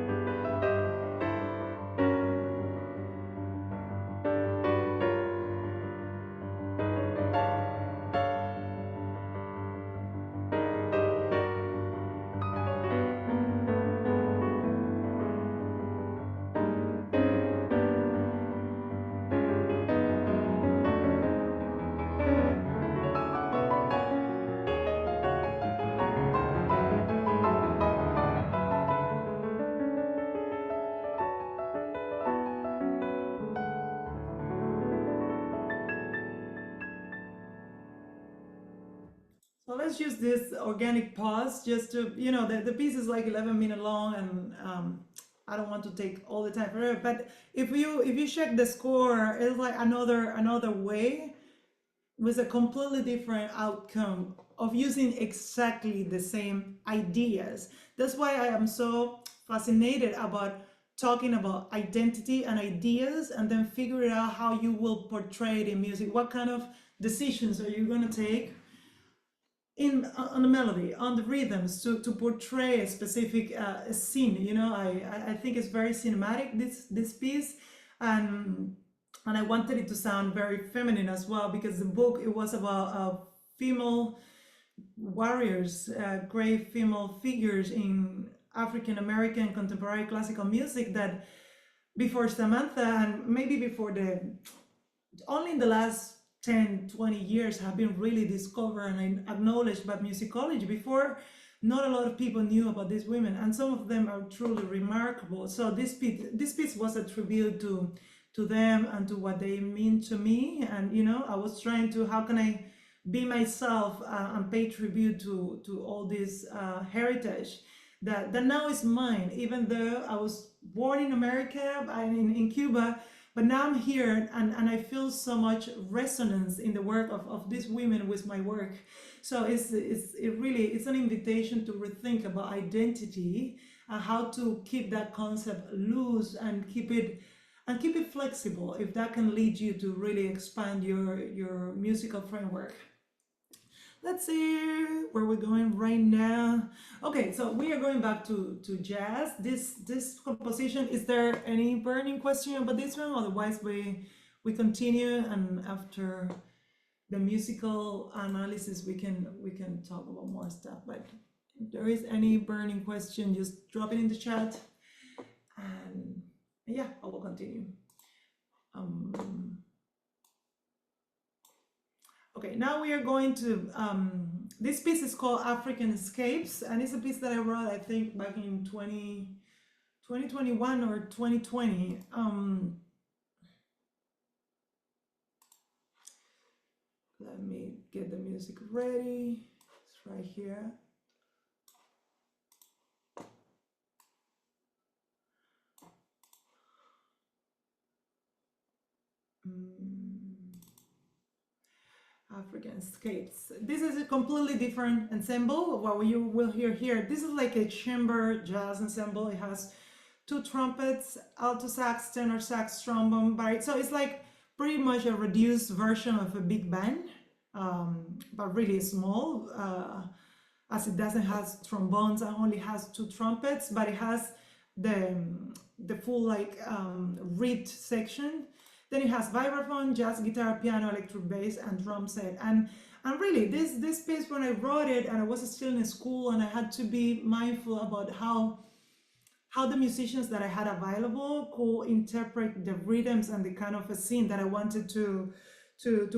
So let's use this organic pause just to, the piece is like 11 minutes long, and I don't want to take all the time forever. But if you check the score, it's like another way with a completely different outcome of using exactly the same ideas. That's why I am so fascinated about talking about identity and ideas, and then figuring out how you will portray it in music. What kind of decisions are you going to take on the melody, on the rhythms, to portray a specific scene. You know, I think it's very cinematic, this piece, and I wanted it to sound very feminine as well, because the book, it was about female warriors, great female figures in African American contemporary classical music, that before Samantha, and maybe before only in the last 10-20 years have been really discovered and acknowledged by musicology. Before, not a lot of people knew about these women, and some of them are truly remarkable. So this piece was a tribute to them and to what they mean to me. And you know, I was trying to, how can I be myself and pay tribute to all this heritage that now is mine, even though I was born in America, in Cuba, but now I'm here, and I feel so much resonance in the work of these women with my work. So it's an invitation to rethink about identity and how to keep that concept loose and keep it flexible, if that can lead you to really expand your musical framework. Let's see where we're going right now. Okay, so we are going back to jazz. This composition, is there any burning question about this one? Otherwise, we continue, and after the musical analysis, we can talk about more stuff. But if there is any burning question, just drop it in the chat, and yeah, I will continue. Okay, now we are going to, this piece is called African Escapes, and it's a piece that I wrote, I think, back in 2021 or 2020. Let me get the music ready. It's right here. African Escapes. This is a completely different ensemble. What you will hear here, this is like a chamber jazz ensemble. It has 2 trumpets, alto sax, tenor sax, trombone, baritone. So it's like pretty much a reduced version of a big band, but really small, as it doesn't have trombones and only has 2 trumpets, but it has the full like reed section. Then it has vibraphone, jazz guitar, piano, electric bass, and drum set. And really, this piece, when I wrote it, and I was still in school, and I had to be mindful about how the musicians that I had available could interpret the rhythms and the kind of a scene that I wanted to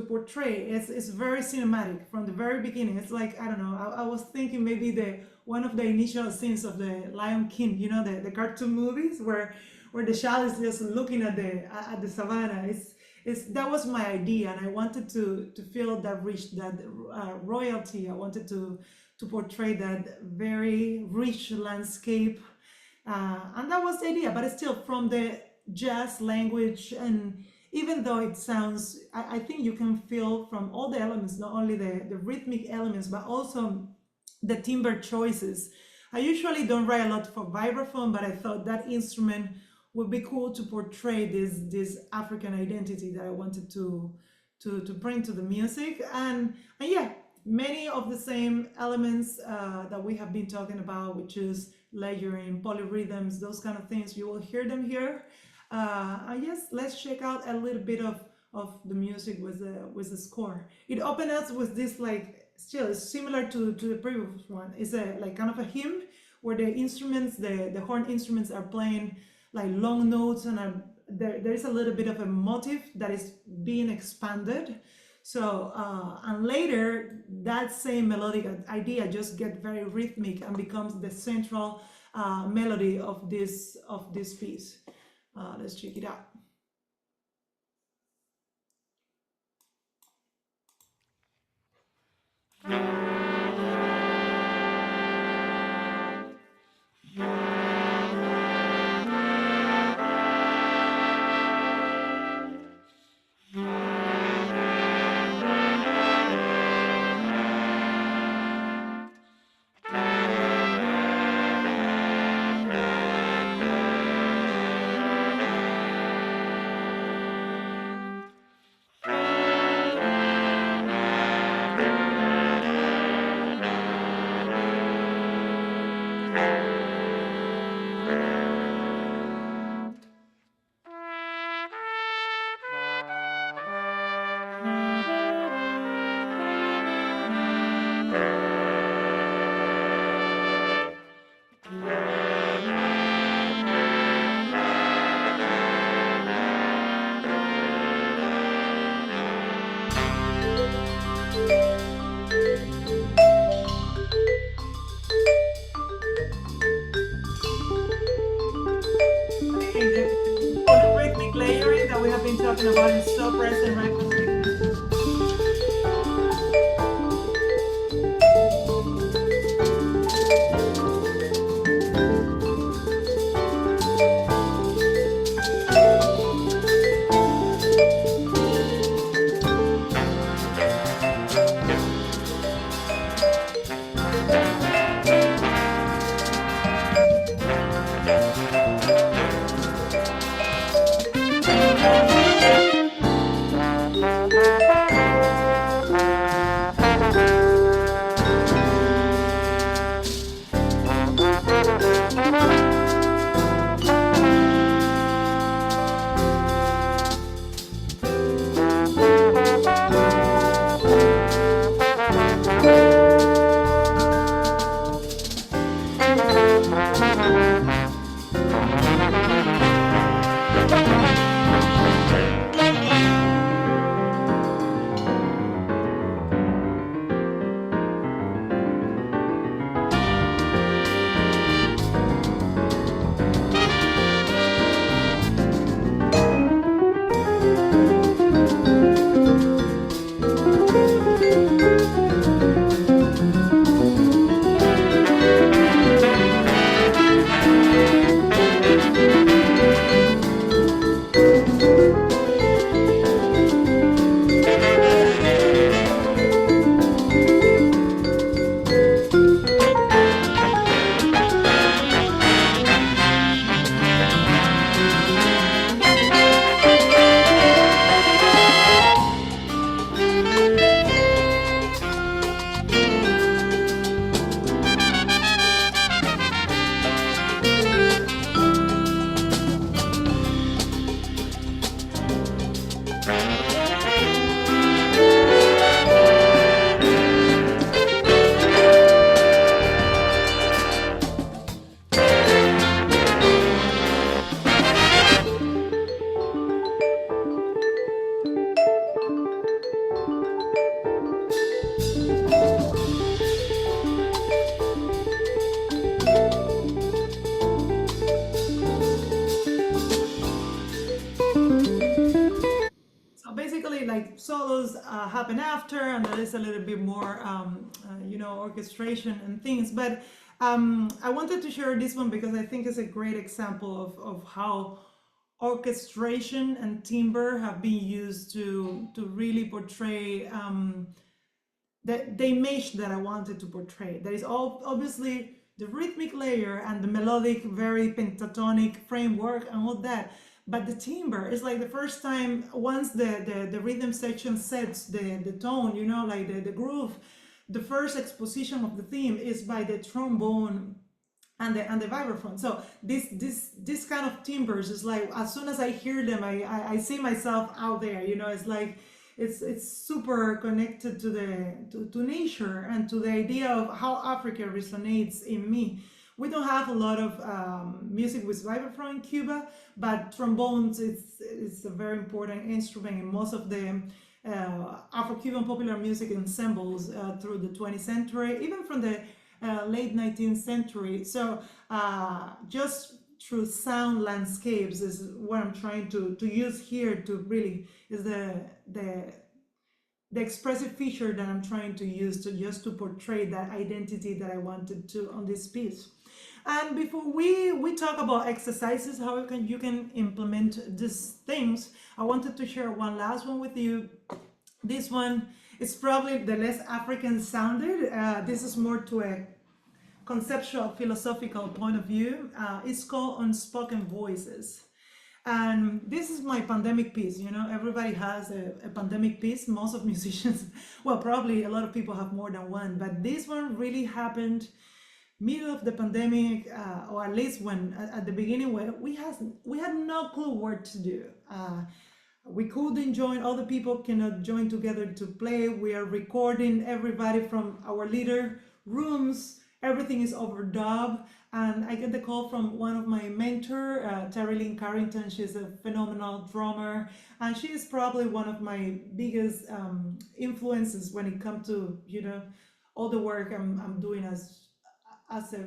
portray. It's very cinematic from the very beginning. It's like, I don't know, I was thinking maybe one of the initial scenes of the Lion King, you know, the cartoon movies where the child is just looking at the savannah. That was my idea, and I wanted to feel that rich, that royalty. I wanted to portray that very rich landscape, and that was the idea. But it's still from the jazz language, and even though it sounds, I think you can feel from all the elements, not only the rhythmic elements, but also the timbre choices. I usually don't write a lot for vibraphone, but I thought that instrument would be cool to portray this African identity that I wanted to bring to the music. And yeah, many of the same elements that we have been talking about, which is layering, polyrhythms, those kind of things, you will hear them here. And yes, let's check out a little bit of the music with the score. It opened us with this, like, still it's similar to the previous one. It's a like kind of a hymn where the instruments, the horn instruments are playing like long notes, and there is a little bit of a motif that is being expanded. So and later that same melodic idea just gets very rhythmic and becomes the central melody of this piece. Let's check it out. The rhythmic layering that we have been talking about is so present right now. Like solos happen after, and there is a little bit more, orchestration and things. But I wanted to share this one because I think it's a great example of how orchestration and timbre have been used to really portray the image that I wanted to portray. There is obviously the rhythmic layer and the melodic, very pentatonic framework and all that. But the timbre is like the first time, once the rhythm section sets the tone, like the groove, the first exposition of the theme is by the trombone and the vibraphone. So this kind of timbres is like, as soon as I hear them, I see myself out there. It's like it's super connected to nature and to the idea of how Africa resonates in me. We don't have a lot of music with vibraphone in Cuba, but trombones is a very important instrument in most of the Afro-Cuban popular music ensembles through the 20th century, even from the late 19th century. So just through sound landscapes is what I'm trying to use here to really is the expressive feature that I'm trying to use to just to portray that identity that I wanted to on this piece. And before we talk about exercises, how you can implement these things, I wanted to share one last one with you. This one is probably the less African sounded. This is more to a conceptual, philosophical point of view. It's called Unspoken Voices. And this is my pandemic piece. Everybody has a pandemic piece. Most of musicians, well, probably a lot of people have more than one, but this one really happened middle of the pandemic, or at least when at the beginning, when we had no clue what to do. We couldn't join, all the people cannot join together to play. We are recording everybody from our little rooms. Everything is overdubbed. And I get the call from one of my mentor, Terri Lyne Carrington. She's a phenomenal drummer. And she is probably one of my biggest influences when it comes to, all the work I'm doing as a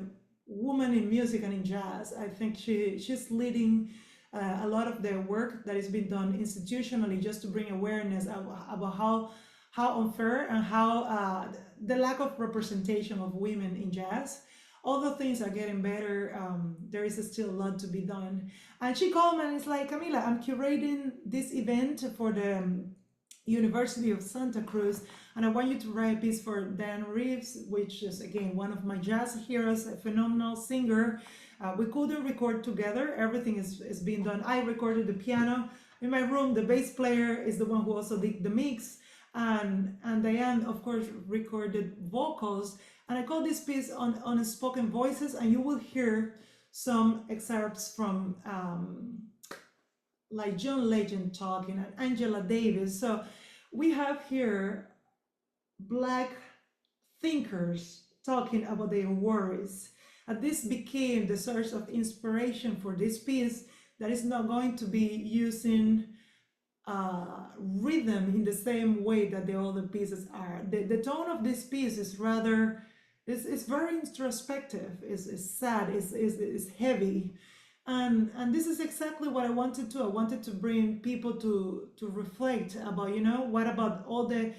woman in music and in jazz. I think she's leading a lot of the work that is being done institutionally just to bring awareness about how unfair and how the lack of representation of women in jazz. Although things are getting better, there is still a lot to be done. And she called me and it's like, Camila, I'm curating this event for the University of Santa Cruz, and I want you to write a piece for Dianne Reeves, which is, again, one of my jazz heroes, a phenomenal singer. We couldn't record together. Everything is being done. I recorded the piano in my room. The bass player is the one who also did the mix. And Dianne, of course, recorded vocals. And I call this piece on spoken voices, and you will hear some excerpts from like John Legend talking and Angela Davis. So we have here Black thinkers talking about their worries. And this became the source of inspiration for this piece that is not going to be using rhythm in the same way that the other pieces are. The tone of this piece is rather, it's very introspective, it's sad, it's heavy. And this is exactly what I wanted to. I wanted to bring people to reflect about, what about all the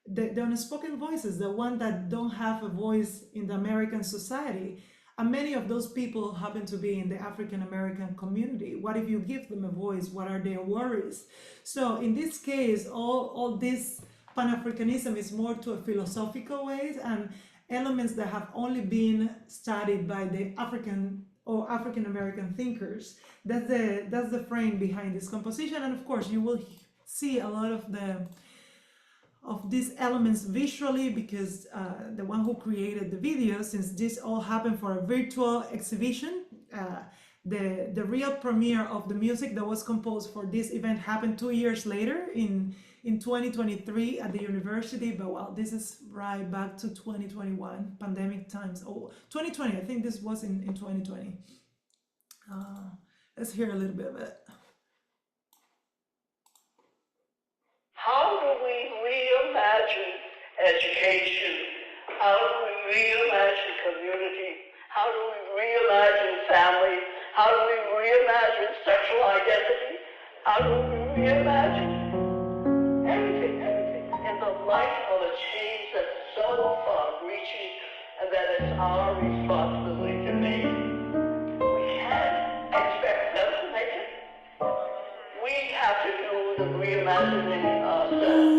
unspoken voices, the one that don't have a voice in the American society. And many of those people happen to be in the African American community. What if you give them a voice? What are their worries? So in this case, all this Pan-Africanism is more to a philosophical way and elements that have only been studied by the African or African American thinkers. That's the frame behind this composition. And of course, you will see a lot of these elements visually, because the one who created the video, since this all happened for a virtual exhibition, the real premiere of the music that was composed for this event happened 2 years later in 2023 at the university. But well, this is right back to 2021, pandemic times. Oh, 2020, I think this was in 2020. Let's hear a little bit of it. How do we reimagine education? How do we reimagine community? How do we reimagine family? How do we reimagine sexual identity? How do we reimagine everything in the light of a change that's so far-reaching and that it's our responsibility to make? We can't expect them to make it. We have to do the reimagining ourselves.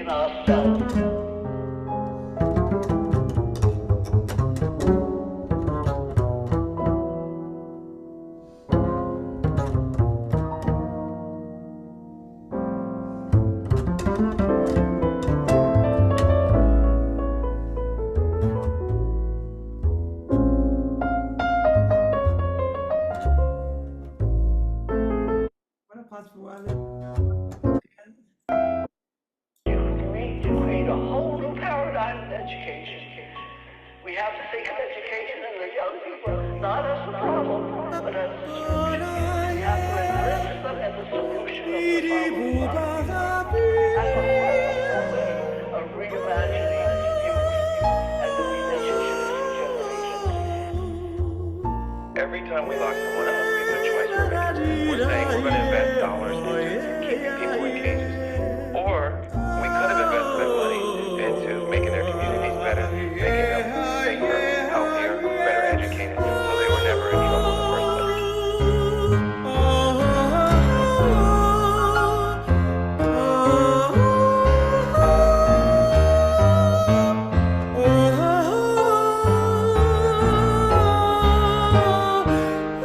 in ourselves. What a pause for while. You create a whole new paradigm in education. We have to think of education and the young people not as a problem, but as a solution. We have to embrace them as a solution of the problem. That's a whole way of reimagining youth and the relationships with generations. Every time we lock someone up, it's a choice we're making. We're saying we're going to invest dollars into keeping people in cages. Or we could have invested that money into making their communities better, making them safer, healthier, better educated, so they were never in trouble in the first place.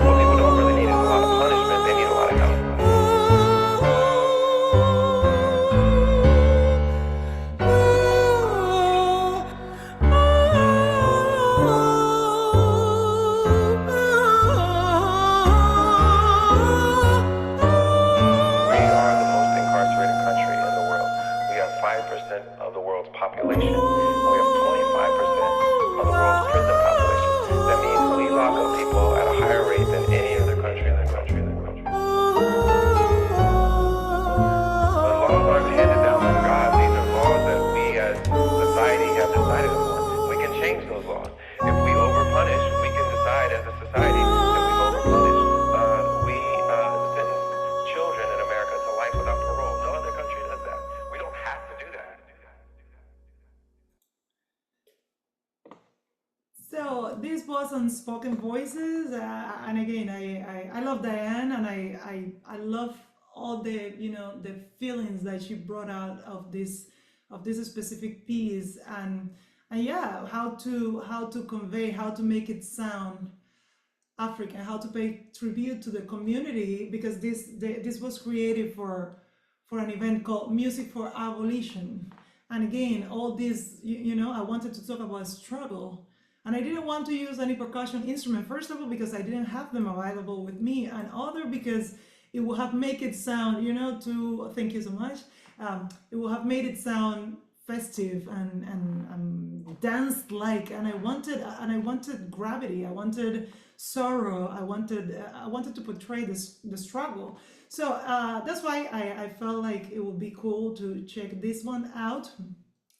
What people don't really need is a lot of punishment, they need a lot of help. We are the most incarcerated country in the world. We have 5% of the world's population. We have 25% of the world's prison population. That means we lock up people at a higher rate than any other country in the country. The laws aren't handed down from God. These are laws that we as society have decided upon. We can change those laws. If we overpunish, we can decide as a society that we've overpunished. We sentence children in America to life without parole. No other country does that. We don't have to do that. So this was Unspoken Voices, and again, I love Dianne, and I love all the the feelings that she brought out of this specific piece, and yeah, how to convey, how to make it sound African, how to pay tribute to the community, because this was created for an event called Music for Abolition. And again, all this, I wanted to talk about struggle, and I didn't want to use any percussion instrument, first of all because I didn't have them available with me, and other because it would have made it sound, thank you so much, it would have made it sound festive and dance-like, and I wanted gravity, I wanted sorrow, I wanted to portray the struggle. So that's why I felt like it would be cool to check this one out.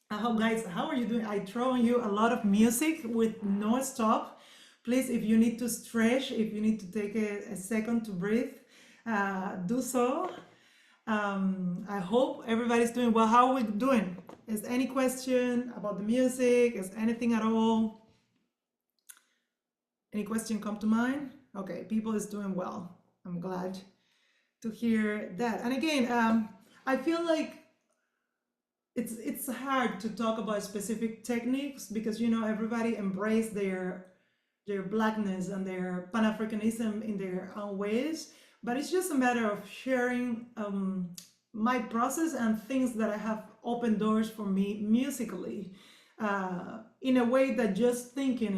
Guys, how are you doing? I throw on you a lot of music with no stop. Please, if you need to stretch, if you need to take a second to breathe, do so. I hope everybody's doing well. How are we doing? Is any question about the music? Is anything at all? Any question come to mind? Okay, people is doing well. I'm glad to hear that. And again, I feel like it's hard to talk about specific techniques because everybody embrace their blackness and their Pan-Africanism in their own ways, but it's just a matter of sharing my process and things that I have opened doors for me musically, in a way that just thinking,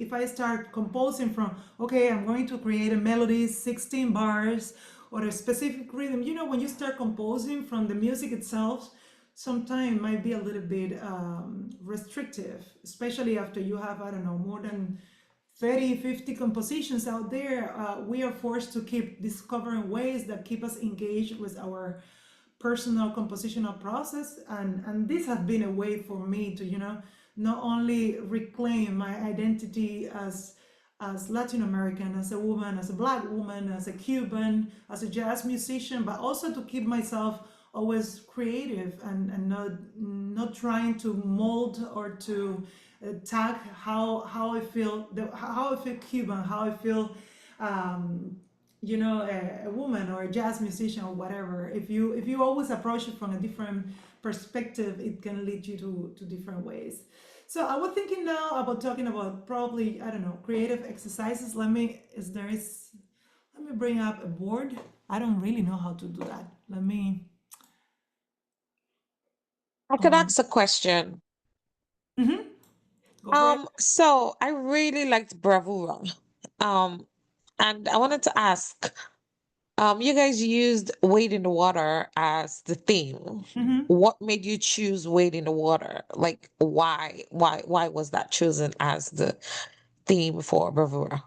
if I start composing from, okay, I'm going to create a melody, 16 bars or a specific rhythm, when you start composing from the music itself, sometimes might be a little bit restrictive, especially after you have, I don't know, more than 30, 50 compositions out there. We are forced to keep discovering ways that keep us engaged with our personal compositional process. And this has been a way for me to, not only reclaim my identity as Latin American, as a woman, as a Black woman, as a Cuban, as a jazz musician, but also to keep myself always creative and not trying to mold or to tag how I feel Cuban, how I feel a woman or a jazz musician or whatever. If you always approach it from a different perspective, it can lead you to different ways. So I was thinking now about talking about probably, I don't know, creative exercises. Let me bring up a board. I don't really know how to do that. Let me, I could ask a question. go for it. So I really liked Bravura. And I wanted to ask, you guys used Wade in the Water as the theme. What made you choose Wade in the Water? Like why was that chosen as the theme for Bravura?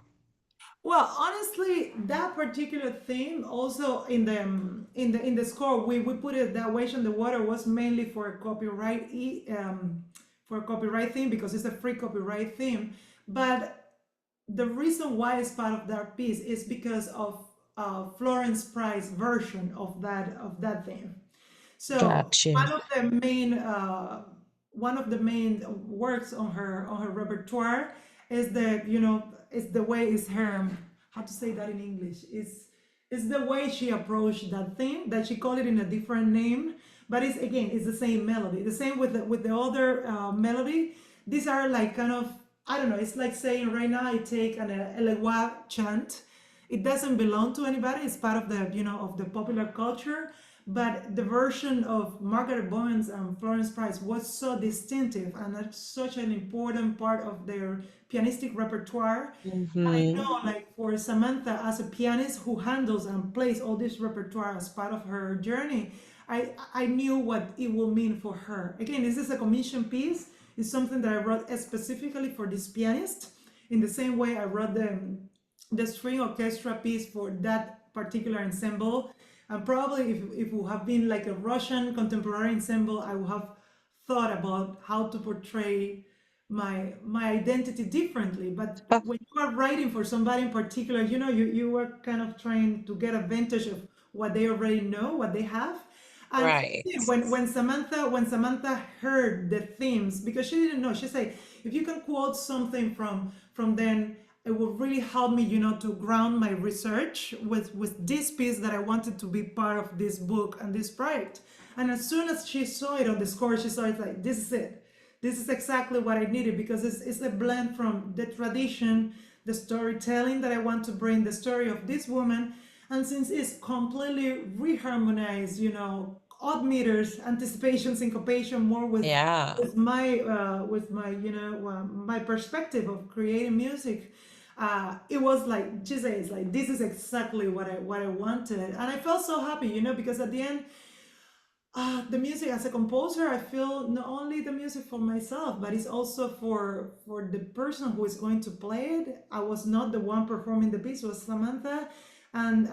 Well, honestly, that particular theme also in the score, we put it that Wage in the Water was mainly for a copyright theme because it's a free copyright theme. But the reason why it's part of that piece is because of Florence Price's version of that theme. So Gotcha. one of the main works on her repertoire is is the way is her, how to say that in English, is the way she approached that theme, that she called it in a different name, but it's the same melody, the same with the other melody. These are like kind of, I don't know, it's like saying right now I take an Elegua chant. It doesn't belong to anybody. It's part of of the popular culture. But the version of Margaret Bowen's and Florence Price was so distinctive, and that's such an important part of their pianistic repertoire. And I know, like for Samantha, as a pianist who handles and plays all this repertoire as part of her journey, I knew what it will mean for her. Again, this is a commission piece. It's something that I wrote specifically for this pianist. In the same way I wrote the string orchestra piece for that particular ensemble. And probably if it would have been like a Russian contemporary ensemble, I would have thought about how to portray my identity differently. But when you are writing for somebody in particular, you are kind of trying to get advantage of what they already know, what they have. And Right. when Samantha heard the themes, because she didn't know, she said, if you can quote something from then, it will really help me, to ground my research with this piece that I wanted to be part of this book and this project. And as soon as she saw it on the score, she saw it like, this is it. This is exactly what I needed, because it's a blend from the tradition, the storytelling that I want to bring, the story of this woman. And since it's completely reharmonized, odd meters, anticipation, syncopation, more with my perspective of creating music. It was like, she says, like, this is exactly what I wanted. And I felt so happy, because at the end, the music as a composer, I feel not only the music for myself, but it's also for the person who is going to play it. I was not the one performing the piece, it was Samantha, and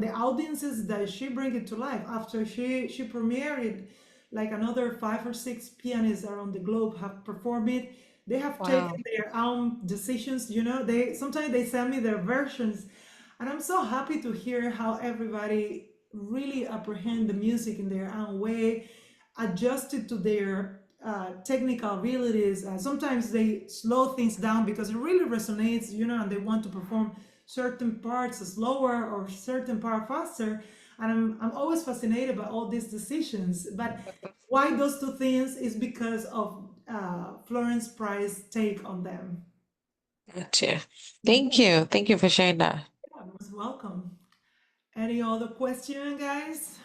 the audiences that she bring it to life. After she premiered it, like another 5 or 6 pianists around the globe have performed it. They have taken their own decisions, sometimes they send me their versions, and I'm so happy to hear how everybody really apprehend the music in their own way, adjusted to their technical abilities. Sometimes they slow things down because it really resonates, and they want to perform certain parts slower or certain part faster. And I'm always fascinated by all these decisions. But why those two things is because of Florence Price's take on them. Gotcha. Thank you. Thank you for sharing that. Yeah, most welcome. Any other question, guys?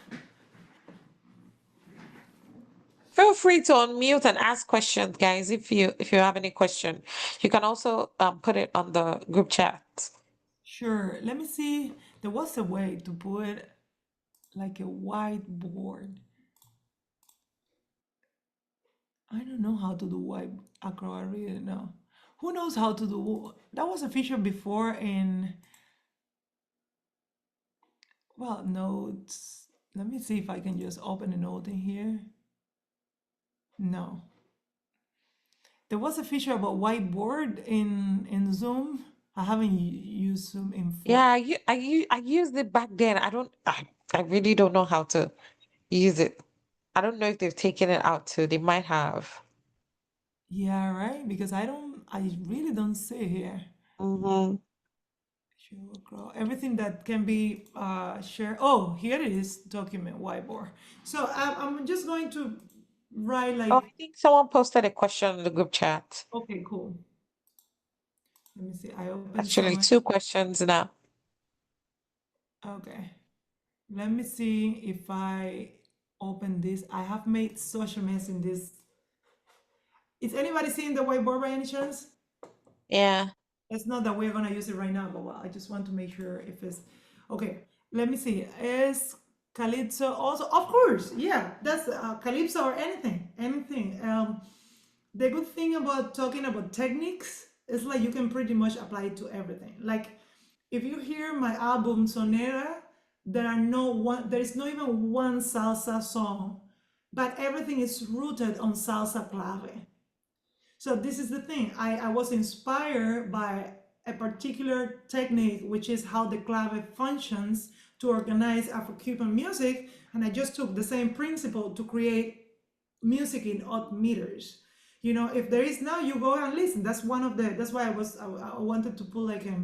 Feel free to unmute and ask questions, guys. If you have any question, you can also put it on the group chat. Sure. Let me see. There was a way to put like a whiteboard. I don't know how to do white acro. I really don't know. Who knows how to do? That was a feature before in, well, notes. Let me see if I can just open a note in here. No. There was a feature about whiteboard in Zoom. I haven't used Zoom in Yeah, I used it back then. I really don't know how to use it. I don't know if they've taken it out too. They might have. Yeah, right. Because I really don't see it here. Everything that can be shared. Oh, here it is, document whiteboard. So I'm just going to Right, Oh, like, I think someone posted a question in the group chat. okay, cool. Let me see. I opened Actually, some. 2 questions now. Okay. Let me see if I open this. I have made such a mess in this. Is anybody seeing the whiteboard by any chance? Yeah. It's not that we're gonna use it right now, but well, I just want to make sure if it's okay. Let me see. Is Calypso also? Of course, yeah. That's Calypso or anything, anything. The good thing about talking about techniques is like you can pretty much apply it to everything. Like if you hear my album Sonera, there is not even one salsa song, but everything is rooted on salsa clave. So this is the thing. I was inspired by a particular technique, which is how the clave functions to organize Afro-Cuban music, and I just took the same principle to create music in odd meters. You know, if there is now, you go and listen. That's one of the. That's why I wanted to put like a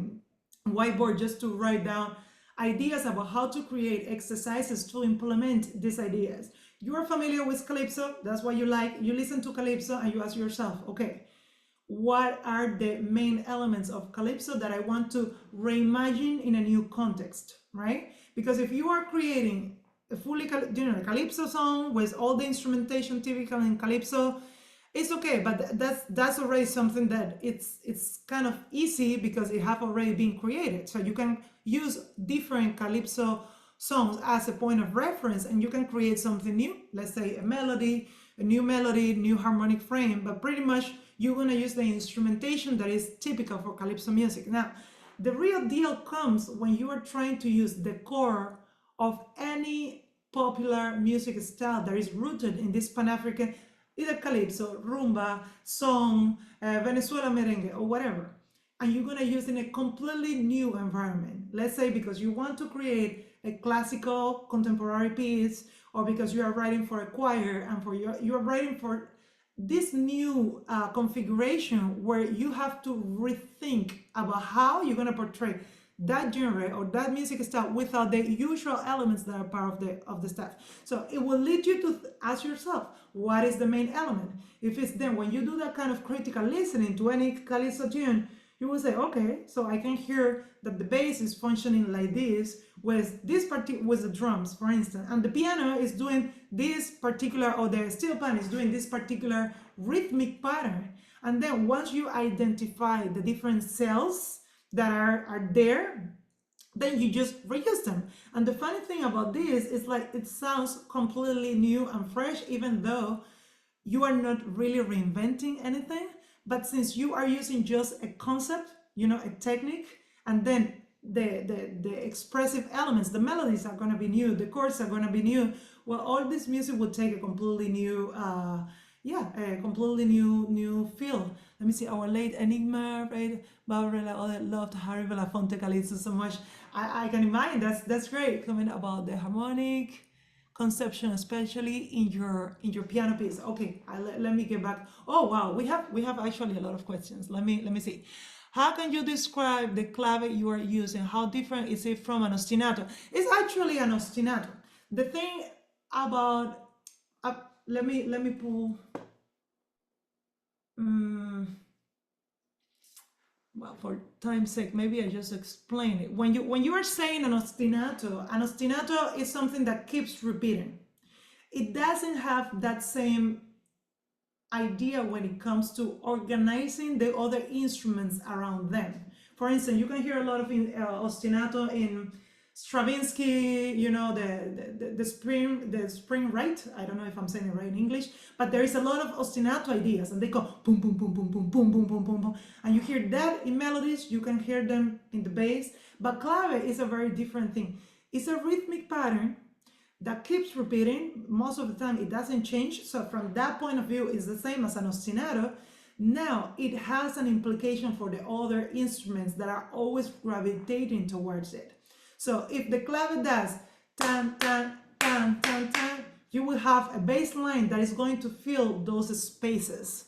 whiteboard just to write down ideas about how to create exercises to implement these ideas. You are familiar with Calypso. That's what you like. You listen to Calypso and you ask yourself, okay, what are the main elements of Calypso that I want to reimagine in a new context, right? Because if you are creating a fully Calypso song with all the instrumentation typical in Calypso, it's okay, but that's already something that it's kind of easy because it have already been created. So you can use different Calypso songs as a point of reference and you can create something new. Let's say a melody, new harmonic frame, but pretty much you're gonna use the instrumentation that is typical for Calypso music. Now, the real deal comes when you are trying to use the core of any popular music style that is rooted in this Pan-African, either Calypso, rumba, song, Venezuela merengue, or whatever. And you're gonna use in a completely new environment. Let's say because you want to create a classical contemporary piece, or because you are writing for a choir and you are writing for this new configuration where you have to rethink about how you're going to portray that genre or that music style without the usual elements that are part of the stuff. So it will lead you to ask yourself, what is the main element? If it's then when you do that kind of critical listening to any Calypso tune, you will say, okay, so I can hear that the bass is functioning like this with with the drums, for instance, and the piano is doing this particular, or the steel pan is doing this particular rhythmic pattern. And then once you identify the different cells that are there, then you just reuse them. And the funny thing about this is like it sounds completely new and fresh, even though you are not really reinventing anything. But since you are using just a concept, you know, a technique, and then the expressive elements, the melodies are going to be new, the chords are going to be new, well, all this music will take a completely new a completely new feel. Let me see, our late Enigma, right? Barbara, all that loved Harry Belafonte Calypso so much. I can imagine that's great. Comment about the harmonic conception, especially in your piano piece. Okay, let me get back. Oh wow, we have actually a lot of questions. Let me see. How can you describe the clave you are using? How different is it from an ostinato? It's actually an ostinato. The thing about let me pull. Well, for time's sake, maybe I just explain it. When you are saying an ostinato is something that keeps repeating. It doesn't have that same idea when it comes to organizing the other instruments around them. For instance, you can hear a lot of ostinato in Stravinsky, you know, the spring right? I don't know if I'm saying it right in English, but there is a lot of ostinato ideas and they go boom, boom, boom, boom, boom, boom, boom, boom, boom, boom. And you hear that in melodies, you can hear them in the bass, but clave is a very different thing. It's a rhythmic pattern that keeps repeating. Most of the time it doesn't change. So from that point of view, it's the same as an ostinato. Now it has an implication for the other instruments that are always gravitating towards it. So if the clave does tan, tan, tan, tan, tan, you will have a bass line that is going to fill those spaces.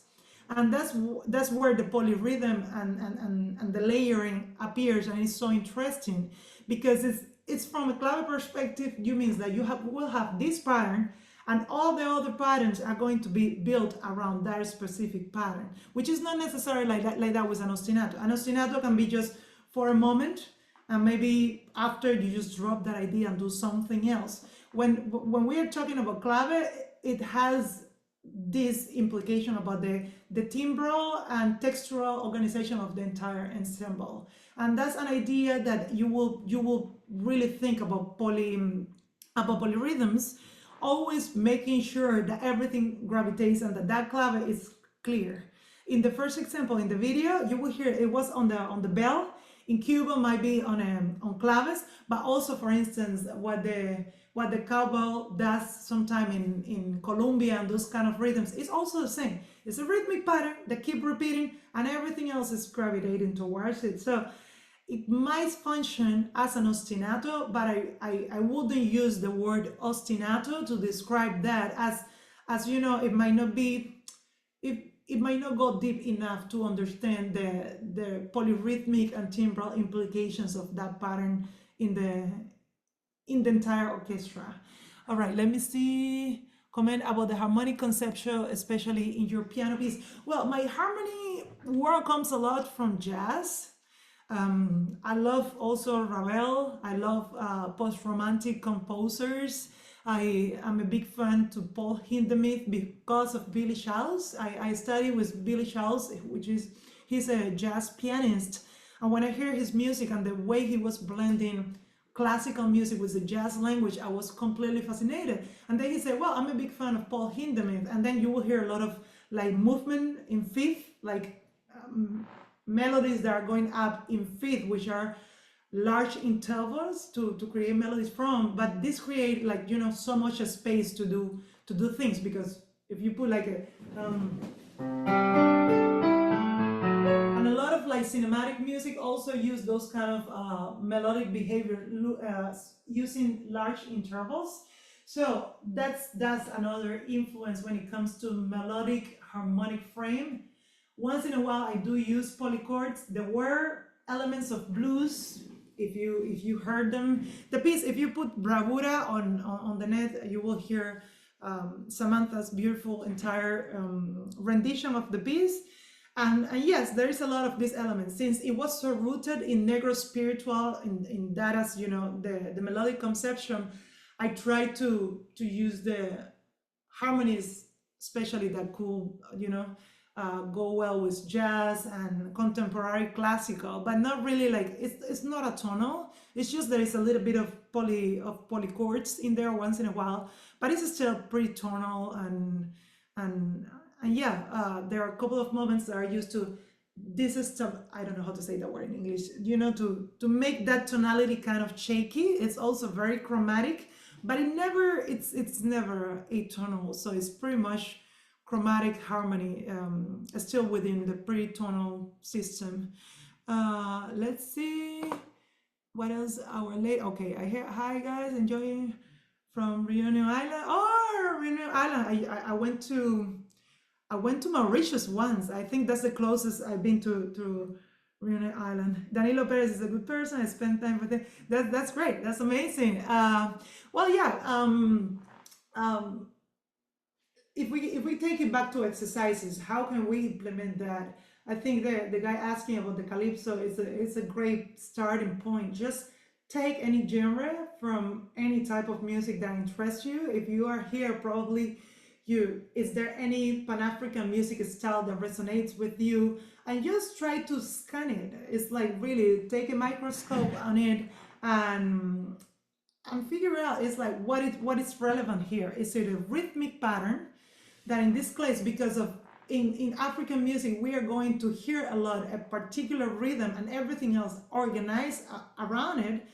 And that's where the polyrhythm and the layering appears, and it's so interesting because it's from a clave perspective, you means that will have this pattern, And all the other patterns are going to be built around that specific pattern, which is not necessarily like that with an ostinato. An ostinato can be just for a moment, and maybe after you just drop that idea and do something else. When we are talking about clave, it has this implication about the timbral and textural organization of the entire ensemble. And that's an idea that you will really think about polyrhythms, always making sure that everything gravitates and that clave is clear. In the first example in the video, you will hear it was on the bell. In Cuba might be on claves, but also, for instance, what the cowbell does sometime in Colombia and those kind of rhythms is also the same. It's a rhythmic pattern that keep repeating, and everything else is gravitating towards it. So it might function as an ostinato, but I wouldn't use the word ostinato to describe that, as you know, it might not be, it might not go deep enough to understand the polyrhythmic and timbral implications of that pattern in the entire orchestra. All right, let me see. Comment about the harmonic conceptual, especially in your piano piece. Well, my harmony world comes a lot from jazz. I love also Ravel. I love post-romantic composers. I am a big fan to Paul Hindemith because of Billy Childs. I study with Billy Childs, he's a jazz pianist. And when I hear his music and the way he was blending classical music with the jazz language, I was completely fascinated. And then he said, well, I'm a big fan of Paul Hindemith. And then you will hear a lot of like movement in fifth, like melodies that are going up in fifth, which are large intervals to create melodies from, but this create like, you know, so much space to do things, because if you put like and a lot of like cinematic music also use those kind of melodic behavior using large intervals. So that's another influence when it comes to melodic harmonic frame. Once in a while I do use polychords. There were elements of blues, if you heard them. The piece, if you put Bravura on the net, you will hear Samantha's beautiful entire rendition of the piece. And yes, there is a lot of these elements, since it was so rooted in Negro spiritual, in that, as you know, the melodic conception. I try to use the harmonies, especially that could, you know, go well with jazz and contemporary classical, but not really like, it's not a tonal. It's just there is a little bit of polychords in there once in a while, but it's still pretty tonal. And yeah, there are a couple of moments that are used to, this is some, I don't know how to say that word in English, you know, to make that tonality kind of shaky. It's also very chromatic, but it's never atonal. So it's pretty much chromatic harmony, still within the pre-tonal system. Let's see what else. Okay, I hear, hi guys, enjoying from Reunion Island. Oh, Reunion Island. I went to Mauritius once. I think that's the closest I've been to Reunion Island. Danilo Perez is a good person. I spent time with him. That's great. That's amazing. Well, yeah. If we take it back to exercises, how can we implement that? I think the guy asking about the calypso is a great starting point. Just take any genre from any type of music that interests you. If you are here, probably is there any Pan-African music style that resonates with you? And just try to scan it. It's like really take a microscope on it and figure out, it's like what is relevant here. Is it a rhythmic pattern that in this case, because of in African music, we are going to hear a lot a particular rhythm and everything else organized around it,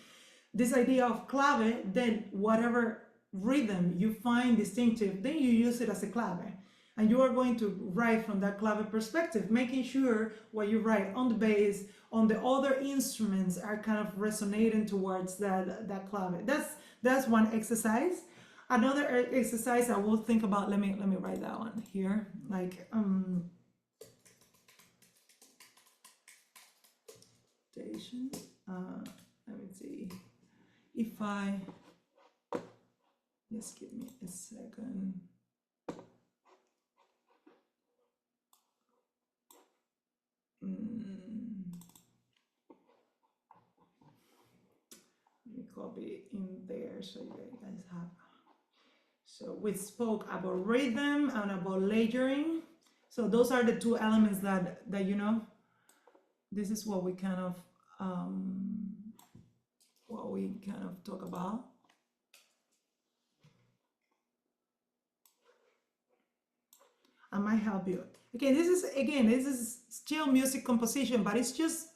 this idea of clave, then whatever rhythm you find distinctive, then you use it as a clave. And you are going to write from that clave perspective, making sure what you write on the bass, on the other instruments are kind of resonating towards that clave. That's one exercise. Another exercise I will think about, let me write that one here, like station. Let me see if I Just give me a second. Let me copy in there so you guys have. So we spoke about rhythm and about layering. So those are the two elements that you know, this is what we kind of talk about. I might help you. Okay, this is still music composition, but it's just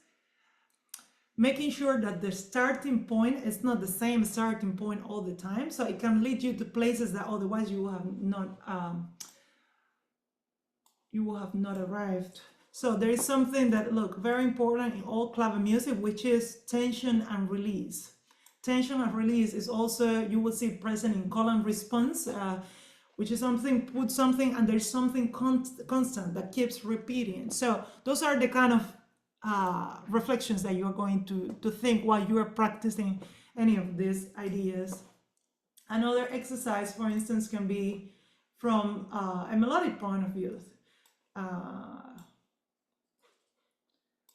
making sure that the starting point is not the same starting point all the time. So it can lead you to places that otherwise you will have not arrived. So there is something that, look, very important in all clave music, which is tension and release. Tension and release is also, you will see present in call and response, which is something, put something, and there's something constant that keeps repeating. So those are the kind of reflections that you're going to think while you are practicing any of these ideas. Another exercise, for instance, can be from a melodic point of view.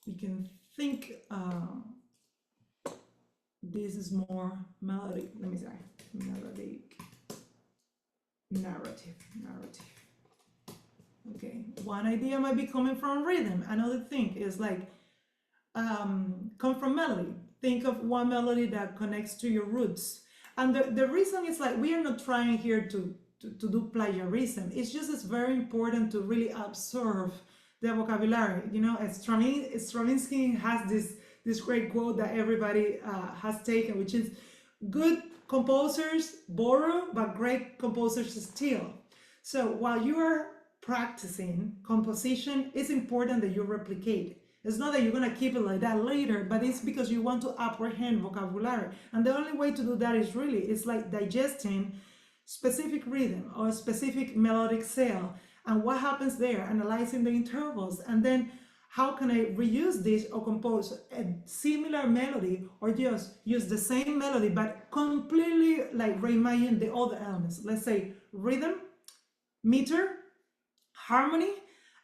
We can think this is more melodic. Let me say melodic narrative. Okay, one idea might be coming from rhythm. Another thing is like come from melody. Think of one melody that connects to your roots. And the reason is like, we are not trying here to do plagiarism. It's just, it's very important to really observe the vocabulary. You know, Stravinsky has this great quote that everybody has taken, which is, good composers borrow, but great composers steal. So while you are practicing composition, it's important that you replicate. It's not that you're going to keep it like that later, but it's because you want to apprehend vocabulary. And the only way to do that is really, it's like digesting specific rhythm or specific melodic scale. And what happens there, analyzing the intervals, and then how can I reuse this or compose a similar melody, or just use the same melody, but completely like reimagine the other elements. Let's say rhythm, meter, harmony,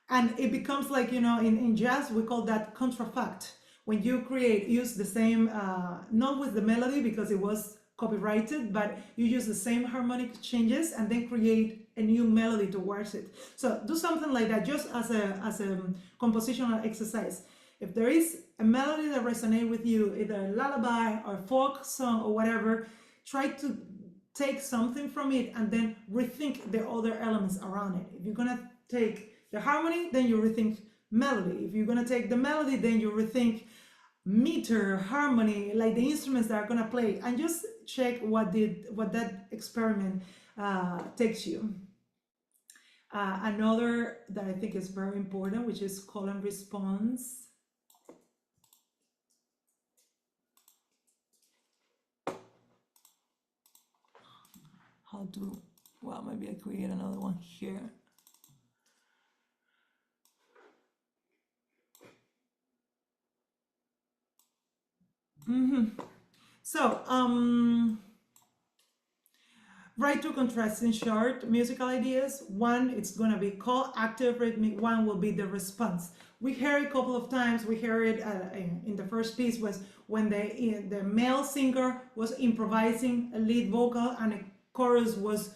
and it becomes like, you know, in jazz, we call that contrafact. When you use the same, not with the melody because it was copyrighted, but you use the same harmonic changes and then create a new melody towards it. So do something like that, just as a compositional exercise. If there is a melody that resonates with you, either a lullaby or folk song or whatever, try to take something from it and then rethink the other elements around it. If you're gonna take the harmony, then you rethink melody. If you're gonna take the melody, then you rethink meter, harmony, like the instruments that are gonna play, and just check what that experiment takes you. Another that I think is very important, which is call and response. Well, maybe I create another one here. So, write two contrasting short musical ideas. One, it's gonna be call, active, rhythmic. One will be the response. We heard it a couple of times. We heard it in the first piece was when the male singer was improvising a lead vocal and a chorus was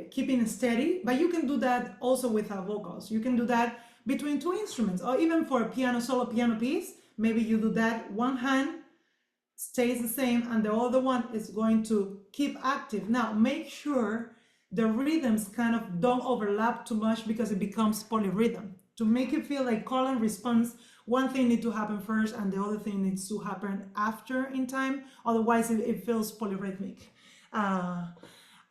keeping steady. But you can do that also without vocals. You can do that between two instruments, or even for a solo piano piece. Maybe you do that, one hand stays the same and the other one is going to keep active. Now, make sure the rhythms kind of don't overlap too much because it becomes polyrhythm. To make it feel like call and response, one thing needs to happen first and the other thing needs to happen after in time. Otherwise, it feels polyrhythmic.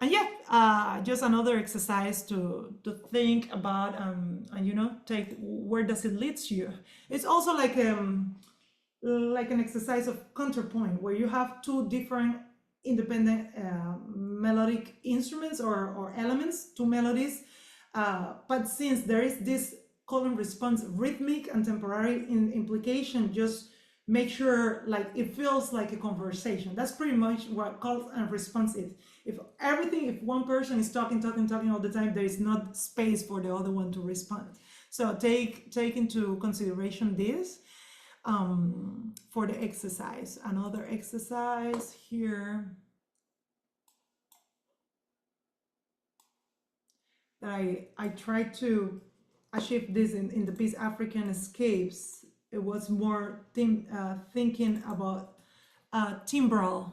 And yeah, just another exercise to think about and you know, take where does it lead you. It's also like an exercise of counterpoint where you have two different independent melodic instruments or elements, two melodies, but since there is this call and response rhythmic and temporary implication, just make sure like it feels like a conversation. That's pretty much what call and response is. If one person is talking all the time, there is not space for the other one to respond. So take into consideration this for the exercise. Another exercise here that I tried to achieve this in the piece African Escapes. It was more thinking about timbral.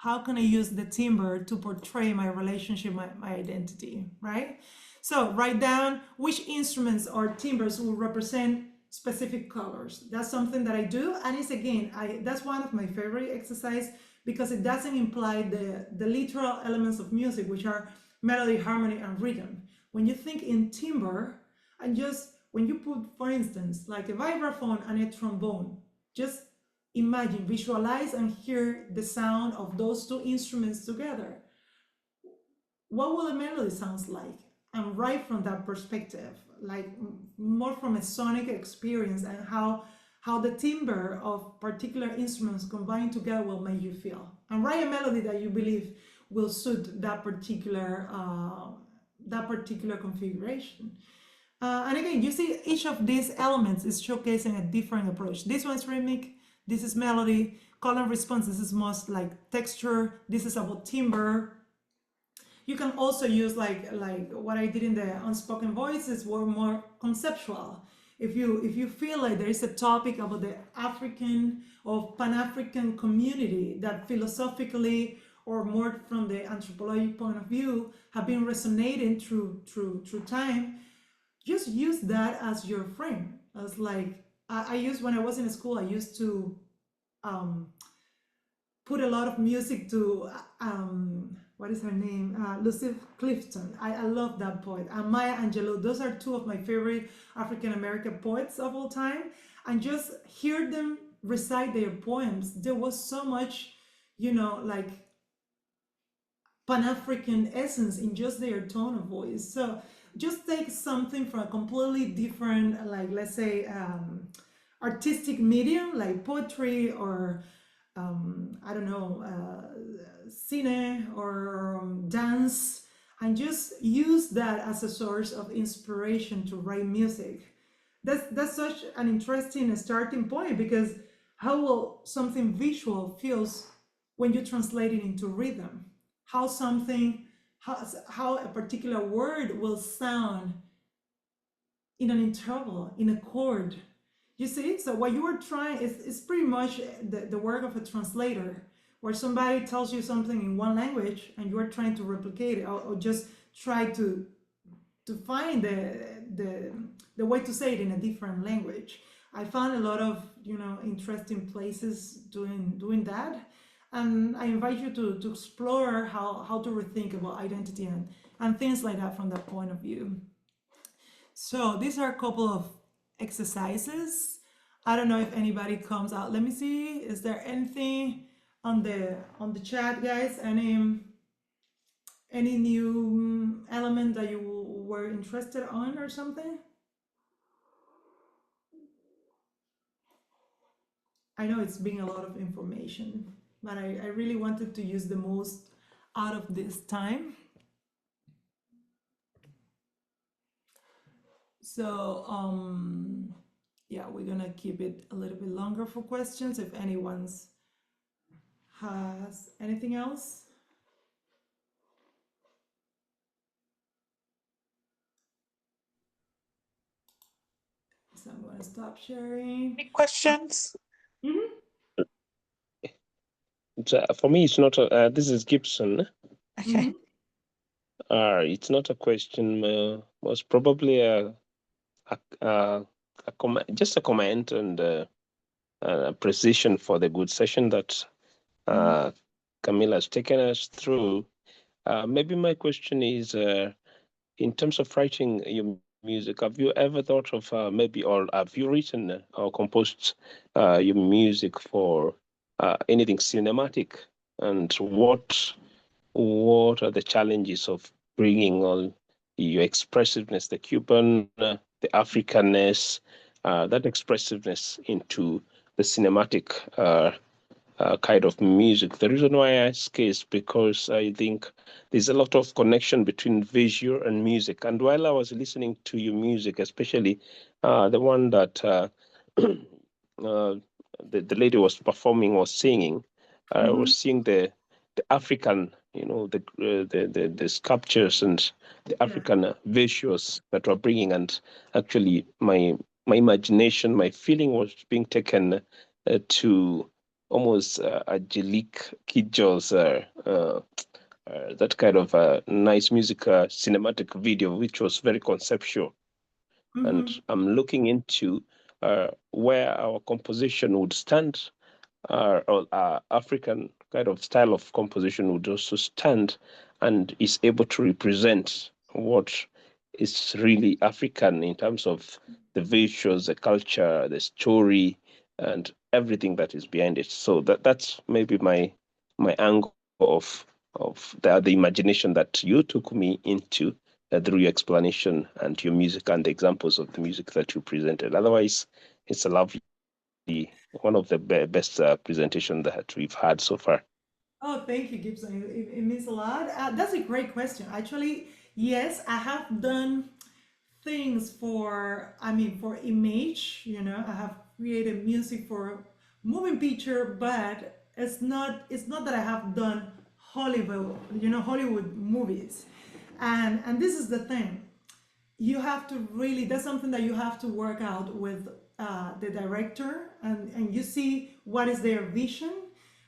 How can I use the timbre to portray my relationship, my identity, right? So write down which instruments or timbres will represent specific colors. That's something that I do, and it's again, that's one of my favorite exercise because it doesn't imply the literal elements of music, which are melody, harmony, and rhythm. When you think in timbre, and just when you put, for instance, like a vibraphone and a trombone, just imagine, visualize, and hear the sound of those two instruments together. What will a melody sound like? And write from that perspective, like more from a sonic experience, and how the timbre of particular instruments combined together will make you feel. And write a melody that you believe will suit that particular configuration. And again, you see each of these elements is showcasing a different approach. This one's rhythmic, this is melody, call and response, this is most like texture, this is about timbre. You can also use like what I did in the unspoken voices were more conceptual. If you feel like there is a topic about the African or Pan-African community that philosophically or more from the anthropologic point of view have been resonating through time, just use that as your frame. As like I used when I was in school, I used to put a lot of music to what is her name? Lucy Clifton. I love that poet. And Maya Angelou. Those are two of my favorite African-American poets of all time. And just hear them recite their poems. There was so much, like Pan-African essence in just their tone of voice. So just take something from a completely different, like let's say, artistic medium, like poetry or I don't know, cine or dance, and just use that as a source of inspiration to write music. That's such an interesting starting point, because how will something visual feels when you translate it into rhythm? How a particular word will sound in an interval, in a chord. You see, so what you are trying is pretty much the work of a translator, where somebody tells you something in one language and you are trying to replicate it, or just try to find the way to say it in a different language. I found a lot of interesting places doing that, and I invite you to explore how to rethink about identity and things like that from that point of view. So these are a couple of exercises. I don't know if anybody comes out. Let me see. Is there anything on the chat, guys? Any new element that you were interested on or something? I know it's been a lot of information, but I really wanted to use the most out of this time. So yeah, we're gonna keep it a little bit longer for questions if anyone's has anything else. So I'm gonna stop sharing. Any questions? Mm-hmm. For me, it's not a, this is Gibson. Okay. It's not a question. Was probably just a comment and appreciation for the good session that Camila has taken us through. Maybe my question is, in terms of writing your music, have you ever thought of maybe, or have you written or composed your music for anything cinematic? And what are the challenges of bringing all your expressiveness, the Cuban, the Africanness, that expressiveness into the cinematic kind of music. The reason why I ask is because I think there's a lot of connection between visual and music. And while I was listening to your music, especially the one that the lady was performing or singing, I was seeing the African, the sculptures and the African visuals that were bringing, and actually my imagination, my feeling was being taken to almost Angelique Kidjo's that kind of nice music cinematic video, which was very conceptual. And I'm looking into where our composition would stand, or African kind of style of composition would also stand, and is able to represent what is really African in terms of the visuals, the culture, the story, and everything that is behind it. So that's maybe my angle of the imagination that you took me into through your explanation and your music and the examples of the music that you presented. Otherwise, it's a lovely, one of the best presentation that we've had so far. Oh, thank you, Gibson. It means a lot. That's a great question. Actually, yes, I have done things for image. I have created music for moving picture, but it's not that I have done Hollywood movies. And this is the thing. You have to really, that's something that you have to work out with the director, and you see what is their vision,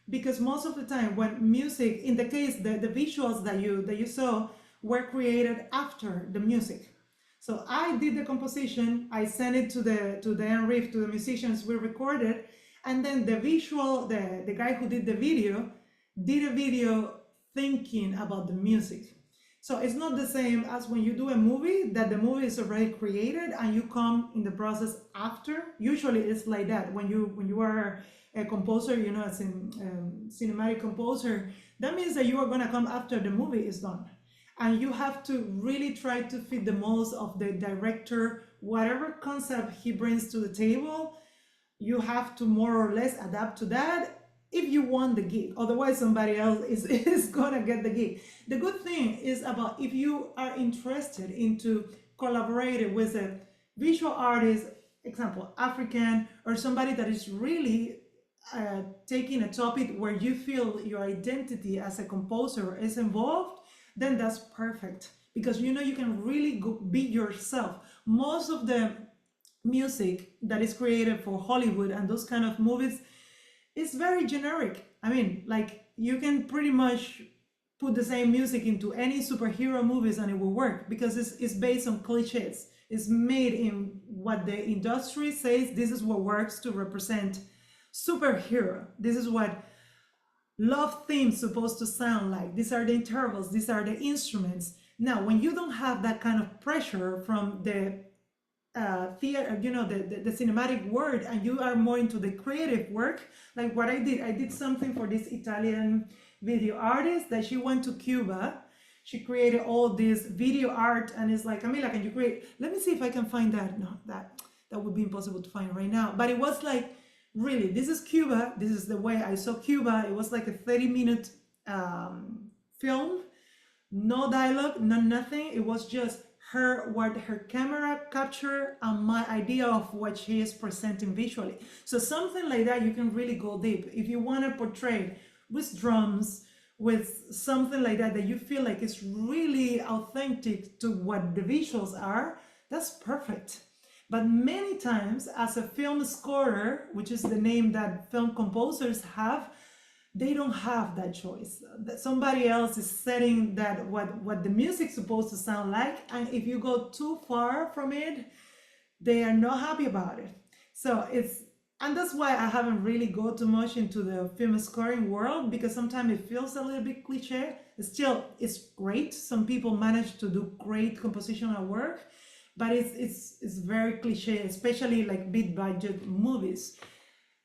because most of the time when music, in the case, the visuals that you saw were created after the music. So I did the composition, I sent it to Dianne Reeves, to the musicians, we recorded, and then the visual, the guy who did a video thinking about the music. So it's not the same as when you do a movie, that the movie is already created and you come in the process after. Usually it's like that. When you are a composer, as in cinematic composer, that means that you are gonna come after the movie is done. And you have to really try to fit the most of the director, whatever concept he brings to the table, you have to more or less adapt to that if you want the gig. Otherwise, somebody else is gonna get the gig. The good thing is about if you are interested into collaborating with a visual artist, example, African, or somebody that is really taking a topic where you feel your identity as a composer is involved, then that's perfect, because you can really be yourself. Most of the music that is created for Hollywood and those kind of movies is very generic. Like you can pretty much put the same music into any superhero movies and it will work, because it's based on cliches. It's made in what the industry says this is what works to represent superhero. This is what love theme's supposed to sound like. These are the intervals, these are the instruments. Now, when you don't have that kind of pressure from the theater, the cinematic world, and you are more into the creative work, like what I did something for this Italian video artist that she went to Cuba. She created all this video art, and it's like, Camila, can you create? Let me see if I can find that. No, that would be impossible to find right now. But it was like, really, this is Cuba. This is the way I saw Cuba. It was like a 30-minute film, no dialogue, no nothing. It was just what her camera captured and my idea of what she is presenting visually. So something like that, you can really go deep. If you want to portray with drums, with something like that you feel like it's really authentic to what the visuals are, that's perfect. But many times, as a film scorer, which is the name that film composers have, they don't have that choice. That somebody else is setting that what the music's supposed to sound like, and if you go too far from it, they are not happy about it. So and that's why I haven't really go too much into the film scoring world, because sometimes it feels a little bit cliche. It's great. Some people manage to do great compositional work, but it's very cliche, especially like big budget movies.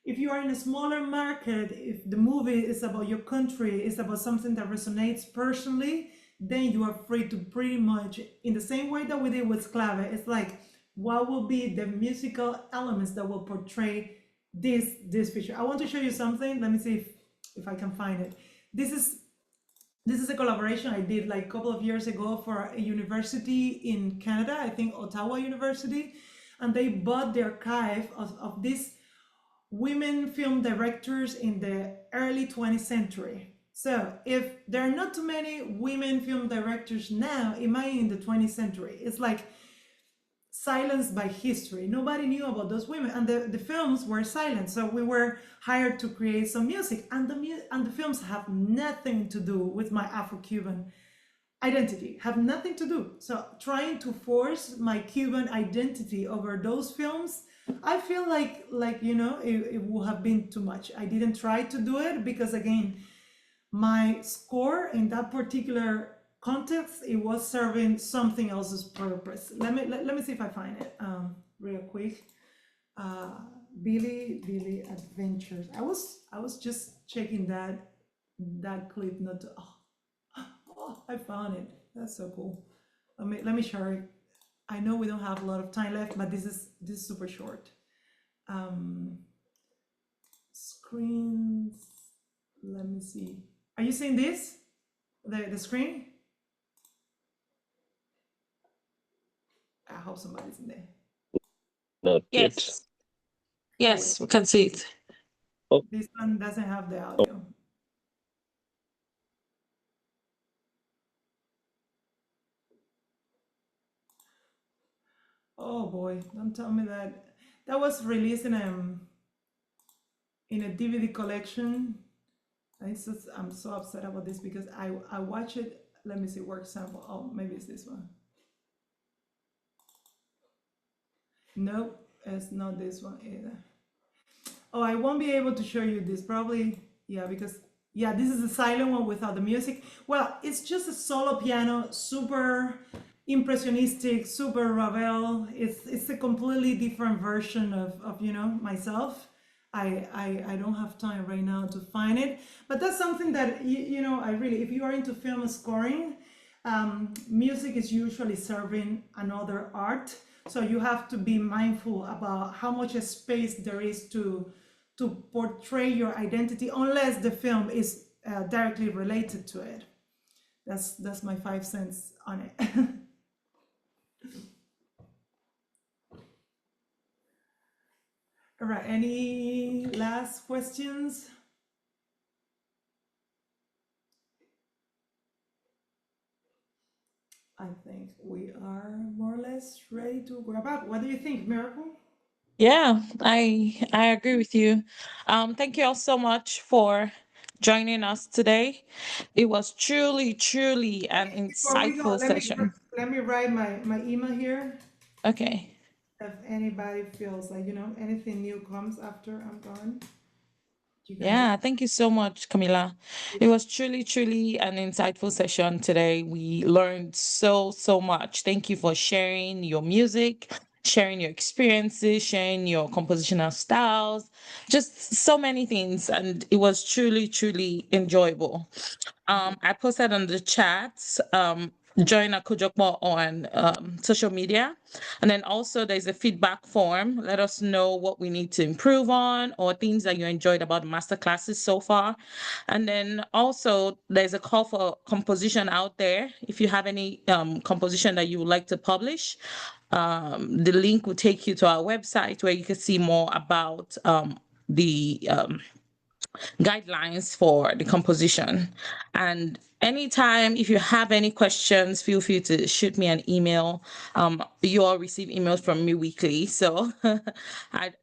If you are in a smaller market, if the movie is about your country, it's about something that resonates personally, then you are free to pretty much, in the same way that we did with Clave, it's like, what will be the musical elements that will portray this feature? I want to show you something. Let me see if if I can find it. This is a collaboration I did like a couple of years ago for a university in Canada, I think Ottawa University, and they bought the archive of these women film directors in the early 20th century. So if there are not too many women film directors now, imagine in the 20th century. It's like silenced by history. Nobody knew about those women, and the films were silent. So we were hired to create some music, and the films have nothing to do with my Afro-Cuban identity, have nothing to do. So trying to force my Cuban identity over those films, I feel like it would have been too much. I didn't try to do it because, again, my score in that particular context, it was serving something else's purpose. Let me see if I find it real quick. Billy Adventures. I was just checking that clip. Not to, oh, I found it. That's so cool. Let me share it. I know we don't have a lot of time left, but this is super short. Screens. Let me see. Are you seeing this? The screen? I hope somebody's in there. Not yet. Yes, we can see it. This one doesn't have the audio. Oh boy, don't tell me that. That was released in a DVD collection. I'm so upset about this because I watch it. Let me see, work sample. Oh, maybe it's this one. Nope, it's not this one either. Oh, I won't be able to show you this probably. Yeah, because this is the silent one without the music. Well, it's just a solo piano, super impressionistic, super Ravel. It's a completely different version of myself. I don't have time right now to find it, but that's something that I really, if you are into film scoring, music is usually serving another art, so you have to be mindful about how much space there is to portray your identity, unless the film is directly related to it. That's my 5 cents on it. All right, any last questions? I think we are more or less ready to wrap up. What do you think, Miracle? Yeah, I agree with you. Thank you all so much for joining us today. It was truly an Before we go, insightful session. let me write my email here. Okay. If anybody feels like, anything new comes after I'm gone. Yeah, thank you so much, Camila. It was truly an insightful session today. We learned so much. Thank you for sharing your music, sharing your experiences, sharing your compositional styles, just so many things. And it was truly enjoyable. I posted on the chat, join Akojopo on social media. And then also there's a feedback form. Let us know what we need to improve on or things that you enjoyed about the master classes so far. And then also there's a call for composition out there. If you have any composition that you would like to publish, the link will take you to our website where you can see more about the guidelines for the composition. And anytime, if you have any questions, feel free to shoot me an email. You all receive emails from me weekly, so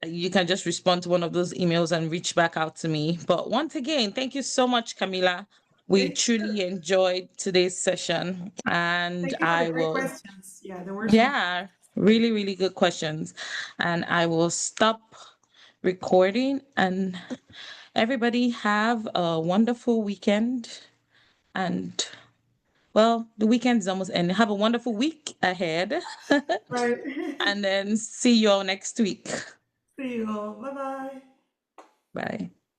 you can just respond to one of those emails and reach back out to me. But once again, thank you so much, Camila. We truly enjoyed today's session, and thank you for the great questions. Yeah, there were some. really good questions. And I will stop recording, and everybody have a wonderful weekend. And well, the weekend is almost ending. Have a wonderful week ahead. Right. And then see you all next week. See you all. Bye-bye. Bye.